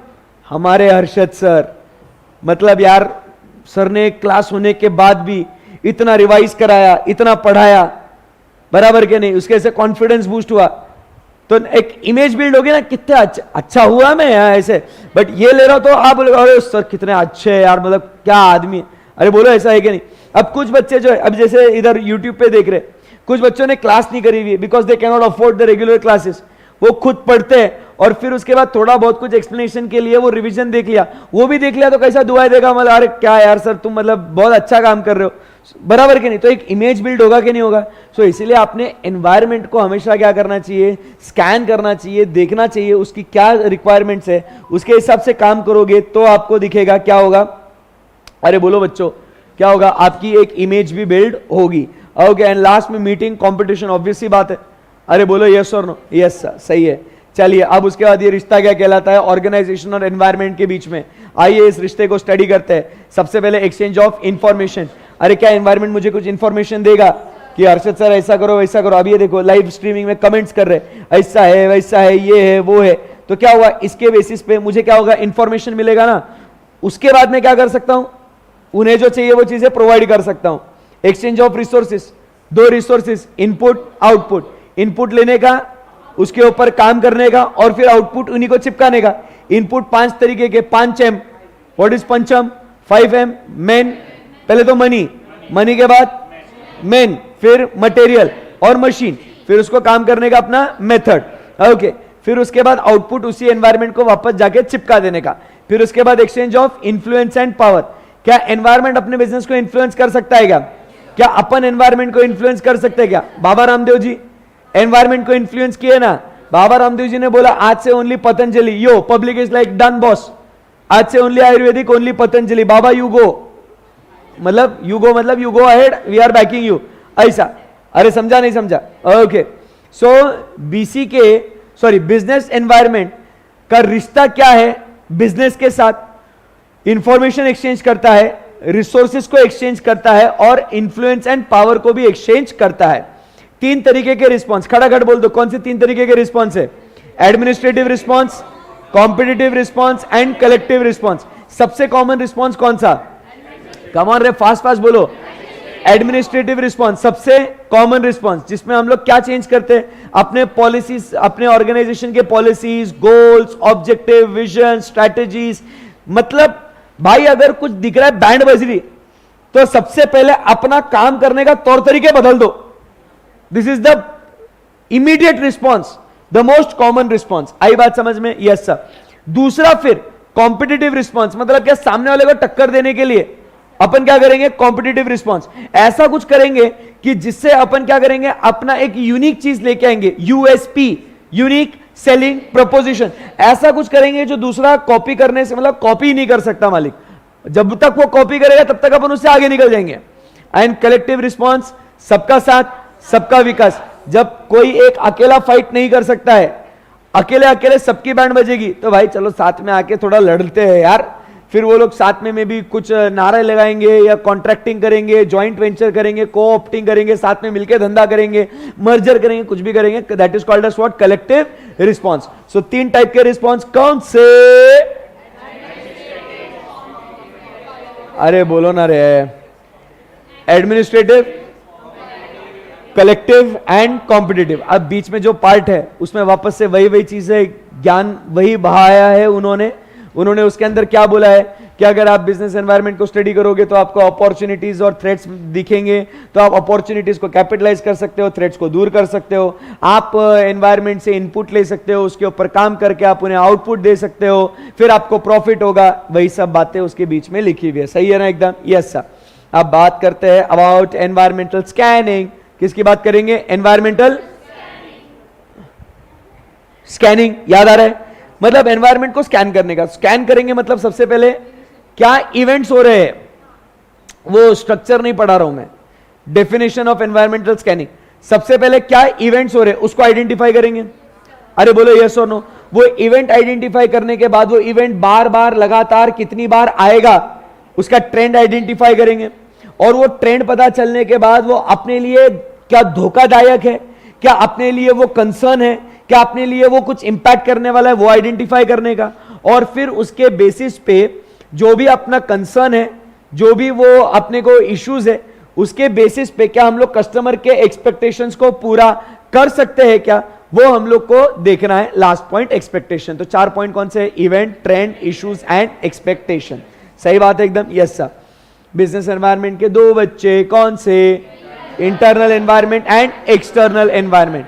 हमारे हर्षद सर, मतलब यार सर ने क्लास होने के बाद भी इतना रिवाइज कराया, इतना पढ़ाया, बराबर के नहीं, उसके ऐसे कॉन्फिडेंस बूस्ट हुआ, तो एक इमेज बिल्ड होगी ना, कितना अच्छा हुआ मैं ऐसे। बट ये ले रहा हूं तो आप बोलोगे अरे सर कितने अच्छे हैं यार, मतलब क्या आदमी है। अरे बोलो ऐसा है कि नहीं। अब कुछ बच्चे जो है, अब जैसे इधर यूट्यूब पे देख रहे, कुछ बच्चों ने क्लास नहीं करी हुई because they can not afford the regular classes, वो खुद पढ़ते हैं और फिर उसके बाद थोड़ा बहुत कुछ एक्सप्लेनेशन के लिए वो रिवीजन देख लिया, वो भी देख लिया तो कैसा दुआएं देगा, मतलब अरे क्या यार सर तुम मतलब बहुत अच्छा काम कर रहे हो। बराबर के नहीं, तो एक इमेज बिल्ड होगा कि नहीं होगा। सो इसीलिए आपने एनवायरनमेंट को हमेशा क्या करना चाहिए, स्कैन करना चाहिए, देखना चाहिए उसकी क्या रिक्वायरमेंट्स है, उसके हिसाब से काम करोगे तो आपको दिखेगा क्या होगा। अरे बोलो बच्चों, क्या होगा, आपकी एक इमेज भी बिल्ड होगी। ओके, एंड लास्ट में मीटिंग कंपटीशन, ऑब्वियस सी बात है। अरे बोलो यस और नो, यस सर, सही है। चलिए अब उसके बाद ये रिश्ता क्या कहलाता है, ऑर्गेनाइजेशन और एनवायरनमेंट के बीच में। आइए इस रिश्ते को स्टडी करते हैं। सबसे पहले एक्सचेंज ऑफ इंफॉर्मेशन। अरे क्या एनवायरनमेंट मुझे कुछ इंफॉर्मेशन देगा कि अर्षद सर ऐसा करो वैसा करो। अब ये देखो लाइव स्ट्रीमिंग में कमेंट्स कर रहे, ऐसा है वैसा है, ये है वो है, तो क्या हुआ, इसके बेसिस पे मुझे क्या होगा, इंफॉर्मेशन मिलेगा ना। उसके बाद में क्या कर सकता हूं, उन्हें जो चाहिए वो चीजें प्रोवाइड कर सकता हूं। एक्सचेंज ऑफ रिसोर्सेस, दो रिसोर्सेस, इनपुट आउटपुट। इनपुट लेने का, उसके ऊपर काम करने का, और फिर आउटपुट उन्हीं को चिपकाने का। इनपुट 5 तरीके के, 5M। व्हाट इज पंचम, 5M, मेन, पहले तो मनी, मनी के बाद मेन, फिर मटेरियल और मशीन, फिर उसको काम करने का अपना मेथड। ओके, फिर उसके बाद आउटपुट उसी एनवायरनमेंट को वापस जाके चिपका देने का। फिर उसके बाद exchange of influence and power. क्या एनवायरनमेंट अपने बिजनेस को इन्फ्लुएंस कर सकता है क्या, क्या अपन एनवायरनमेंट को इन्फ्लुएंस कर सकते हैं क्या। बाबा रामदेव जी एनवायरनमेंट को इन्फ्लुएंस किए ना। बाबा रामदेव जी ने बोला आज से only Patanjali, yo public is like done boss, आज से only ayurvedic, only Patanjali. Baba you go, मतलब यू गो, मतलब you go ahead, we are backing you, ऐसा। अरे समझा नहीं समझा, ओके। सो बीसी के बिजनेस एनवायरनमेंट का रिश्ता क्या है बिजनेस के साथ, इंफॉर्मेशन एक्सचेंज करता है, रिसोर्सेज को एक्सचेंज करता है, और इंफ्लुएंस एंड पावर को भी एक्सचेंज करता है। 3 तरीके के रिस्पॉन्स, खड़ाखड़ बोल दो, कौन से 3 तरीके के रिस्पॉन्स है, administrative response, competitive response and collective response. सबसे कॉमन रिस्पॉन्स कौन सा, कम ऑन रे, फास्ट फास्ट बोलो। एडमिनिस्ट्रेटिव रिस्पॉन्स सबसे कॉमन रिस्पॉन्स, जिसमें हम लोग क्या चेंज करते हैं, अपने पॉलिसीज, अपने ऑर्गेनाइजेशन के policies, goals, objective, vision, strategies. मतलब भाई अगर कुछ दिख रहा है बैंड बज रही, तो सबसे पहले अपना काम करने का तौर तरीके बदल दो। This is the immediate response, the most common response. आई बात समझ में, यस सर। दूसरा फिर कॉम्पिटिटिव रिस्पॉन्स, मतलब क्या, सामने वाले को टक्कर देने के लिए अपन क्या करेंगे, कॉम्पिटिटिव रिस्पॉन्स। ऐसा कुछ करेंगे कि जिससे अपन क्या करेंगे, अपना एक यूनिक चीज लेके आएंगे, यूएसपी, यूनिक सेलिंग प्रपोजिशन। ऐसा कुछ करेंगे जो दूसरा कॉपी करने से, मतलब कॉपी नहीं कर सकता मालिक, जब तक वो कॉपी करेगा तब तक अपन उससे आगे निकल जाएंगे। एंड कलेक्टिव रिस्पॉन्स, सबका साथ सबका विकास। जब कोई एक अकेला फाइट नहीं कर सकता है, अकेले अकेले सबकी बैंड बजेगी, तो भाई चलो साथ में आके थोड़ा लड़ते हैं यार। फिर वो लोग साथ में भी कुछ नारे लगाएंगे, या कॉन्ट्रैक्टिंग करेंगे, जॉइंट वेंचर करेंगे, को-ऑप्टिंग करेंगे, साथ में मिलकर धंधा करेंगे, मर्जर करेंगे, कुछ भी करेंगे। That is called as what, collective response. So 3 type के रिस्पॉन्स कौन से, अरे बोलो ना रे, एडमिनिस्ट्रेटिव, कलेक्टिव एंड कॉम्पिटिटिव। अब बीच में जो पार्ट है उसमें वापस से वही चीजें, ज्ञान वही बहाया है उन्होंने उसके अंदर क्या बोला है कि अगर आप बिजनेस एनवायरनमेंट को स्टडी करोगे तो आपको अपॉर्चुनिटीज और थ्रेट्स दिखेंगे, तो आप अपॉर्चुनिटीज को कैपिटलाइज कर सकते हो, थ्रेट्स को दूर कर सकते हो। आप एनवायरनमेंट से इनपुट ले सकते हो, उसके ऊपर काम करके आप उन्हें आउटपुट दे सकते हो, फिर आपको प्रॉफिट होगा। वही सब बातें उसके बीच में लिखी हुई है, सही है ना एकदम, यस सर। अब बात करते हैं अबाउट एनवायरमेंटल स्कैनिंग। किसकी बात करेंगे, एनवायरमेंटल स्कैनिंग। याद आ रहा है, मतलब एनवायरनमेंट को स्कैन करने का। स्कैन करेंगे मतलब सबसे पहले क्या इवेंट्स हो रहे हैं, वो स्ट्रक्चर नहीं पढ़ा रहा हूं मैं, डेफिनेशन ऑफ एनवायरमेंटल स्कैनिंग। सबसे पहले क्या इवेंट्स हो रहे हैं उसको आइडेंटिफाई करेंगे। अरे बोलो यस और नो। वो इवेंट आइडेंटिफाई करने के बाद वो इवेंट बार बार लगातार कितनी बार आएगा उसका ट्रेंड आइडेंटिफाई करेंगे, और वो ट्रेंड पता चलने के बाद वो अपने लिए क्या धोखादायक है, क्या अपने लिए वो कंसर्न है, क्या अपने लिए वो कुछ इंपैक्ट करने वाला है, वो आइडेंटिफाई करने का। और फिर उसके बेसिस पे जो भी अपना कंसर्न है, जो भी वो अपने को इश्यूज है, उसके बेसिस पे क्या हम लोग कस्टमर के एक्सपेक्टेशंस को पूरा कर सकते हैं क्या, वो हम लोग को देखना है। Last point expectation. तो 4 पॉइंट कौन से, event, trend, issues and expectation. सही बात है एकदम, यस सर। बिजनेस एनवायरनमेंट के 2 बच्चे कौन से, internal environment and external environment.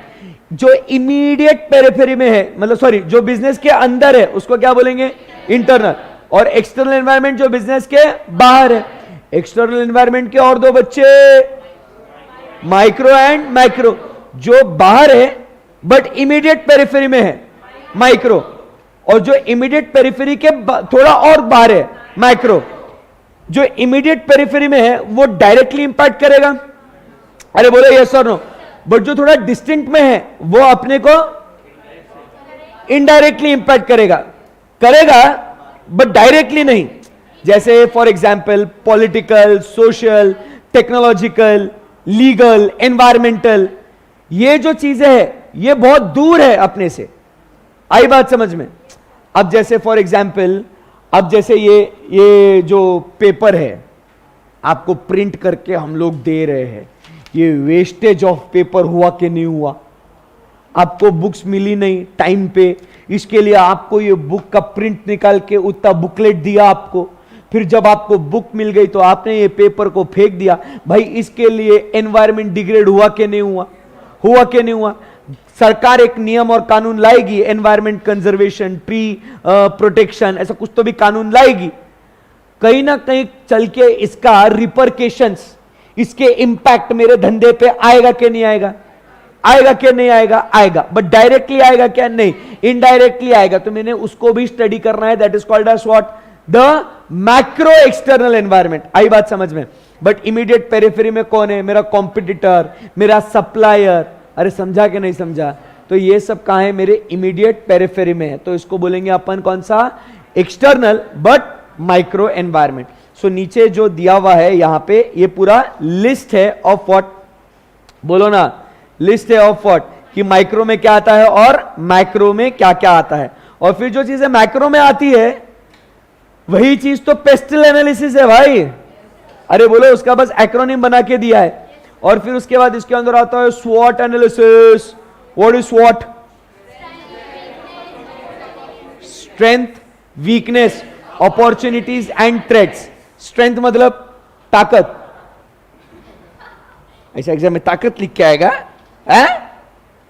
जो इमीडिएट पेरिफेरी में है, मतलब सॉरी जो बिजनेस के अंदर है उसको क्या बोलेंगे, इंटरनल, और एक्सटर्नल एनवायरनमेंट जो बिजनेस के बाहर है। एक्सटर्नल एनवायरनमेंट के और दो बच्चे, माइक्रो एंड मैक्रो। जो बाहर है बट इमीडिएट पेरिफेरी में है, माइक्रो, और जो इमीडिएट पेरिफेरी के थोड़ा और बाहर है, मैक्रो। जो इमीडिएट पेरिफेरी में है वो डायरेक्टली इंपैक्ट करेगा, अरे बोलो यस और नो। बट जो थोड़ा डिस्टेंट में है वो अपने को इनडायरेक्टली इंपैक्ट करेगा, बट डायरेक्टली नहीं। जैसे for example political, social, technological, legal, environmental, ये जो चीजें है ये बहुत दूर है अपने से। आई बात समझ में? अब जैसे फॉर एग्जाम्पल, अब जैसे ये जो पेपर है आपको प्रिंट करके हम लोग दे रहे हैं, ये वेस्टेज ऑफ पेपर हुआ कि नहीं हुआ? आपको बुक्स मिली नहीं टाइम पे, इसके लिए आपको ये बुक का प्रिंट निकाल के उतना बुकलेट दिया आपको, फिर जब आपको बुक मिल गई तो आपने ये पेपर को फेंक दिया। भाई इसके लिए एनवायरमेंट डिग्रेड हुआ कि नहीं हुआ? हुआ कि नहीं हुआ? सरकार एक नियम और कानून लाएगी, एनवायरमेंट कंजर्वेशन, ट्री प्रोटेक्शन, ऐसा कुछ तो भी कानून लाएगी। कहीं ना कहीं चल के इसका रिपरकेशंस, इसके इंपैक्ट मेरे धंधे पे आएगा कि नहीं आएगा? आएगा कि नहीं आएगा? आएगा। बट डायरेक्टली आएगा क्या? नहीं, इनडायरेक्टली आएगा। तो मैंने उसको भी स्टडी करना है, that is called as what? The macro external environment. आई बात समझ में? बट इमीडिएट पेरिफेरी में कौन है? मेरा कॉम्पिटिटर, मेरा सप्लायर। अरे समझा कि नहीं समझा? तो ये सब कहां है? मेरे इमीडिएट पेरिफेरी में है। तो इसको बोलेंगे अपन कौन सा? External but micro environment. So नीचे जो दिया हुआ है यहां पे, ये पूरा लिस्ट है ऑफ व्हाट, बोलो ना, लिस्ट है ऑफ व्हाट, कि माइक्रो में क्या आता है और मैक्रो में क्या क्या आता है। और फिर जो चीजें मैक्रो में आती है वही चीज तो पेस्टल एनालिसिस है भाई। अरे बोलो, उसका बस एक्रोनिम बना के दिया है। और फिर उसके बाद इसके अंदर आता है स्वॉट एनालिसिस। व्हाट इज स्वॉट? Strength, weakness, opportunities and threats. Strength मतलब ताकत, ऐसा एग्जाम में ताकत लिख के आएगा।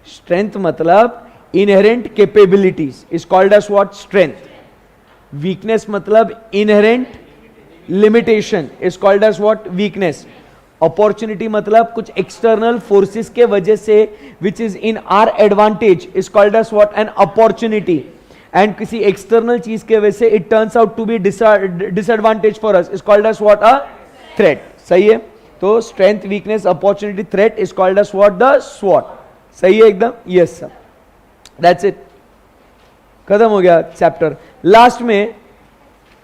स्ट्रेंथ मतलब inherent capabilities, is called as what? Strength. Weakness मतलब inherent limitation, is called as what? Weakness. Opportunity मतलब कुछ एक्सटर्नल फोर्सेस के वजह से which is in our advantage, is called as what? An opportunity. And किसी external चीज के वजह से it turns out to be disadvantage for us, is called as what? A threat. सही है? तो strength, weakness, opportunity, threat is called as what? The स्वॉट। सही है एकदम? यस सर, दैट्स इट, खत्म हो गया चैप्टर। लास्ट में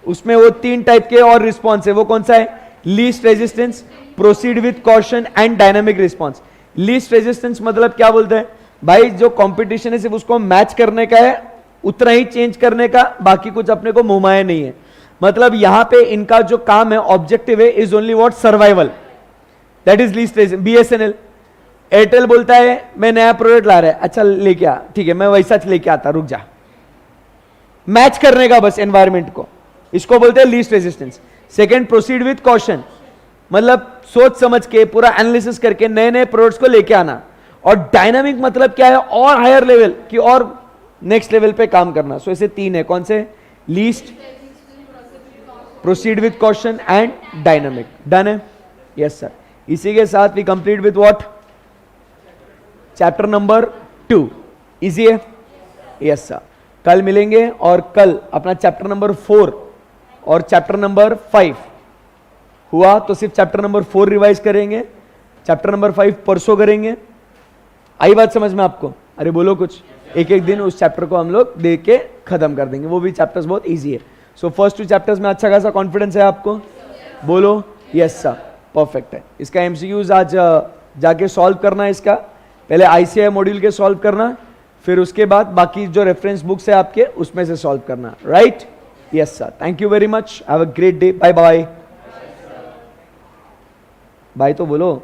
उसमें वो 3 टाइप के और रिस्पॉन्स है। वो कौन सा है? Least resistance, proceed with caution and dynamic response. Least resistance मतलब क्या बोलते हैं भाई? जो कंपटीशन है सिर्फ उसको मैच करने का है, उतना ही चेंज करने का, बाकी कुछ अपने को मुहमाया नहीं है। मतलब यहां पे इनका जो काम है, ऑब्जेक्टिव है, is only what? Survival. That is least resistance. BSNL, Airtel बोलता है मैं नया प्रोडक्ट ला रहा है, अच्छा लेके आ, ठीक है मैं वैसा लेके आता, रुक जा। मैच करने का बस एनवायरमेंट को, इसको बोलते हैं least resistance. Second, proceed with caution, मतलब सोच समझ के पूरा एनालिसिस करके नए नए प्रोडक्ट्स को लेके आना। और डायनामिक मतलब क्या है? और हायर लेवल की और नेक्स्ट लेवल पे काम करना। सो ऐसे 3 है, कौन से? Least, proceed with caution and dynamic. Done है? Yes sir. इसी के साथ we complete with what? Chapter number 2। Easy है? Yes sir. कल मिलेंगे और कल अपना चैप्टर नंबर 4 और चैप्टर नंबर 5 हुआ तो सिर्फ चैप्टर नंबर 4 रिवाइज करेंगे, चैप्टर नंबर 5 परसों करेंगे। आई बात समझ में आपको? अरे बोलो कुछ। एक एक दिन उस चैप्टर को हम लोग देख के खत्म कर देंगे, वो भी चैप्टर्स बहुत इजी है। सो फर्स्ट 2 चैप्टर्स में अच्छा खासा कॉन्फिडेंस है आपको? बोलो यस सर, परफेक्ट है। इसका एमसीक्यूज आज जाके सॉल्व करना है। इसका पहले आईसीआई मॉड्यूल के सॉल्व करना, फिर उसके बाद बाकी जो रेफरेंस बुक्स है आपके उसमें से सॉल्व करना। Right? Yes sir. Thank you very much, have a great day, bye bye. Bye तो बोलो।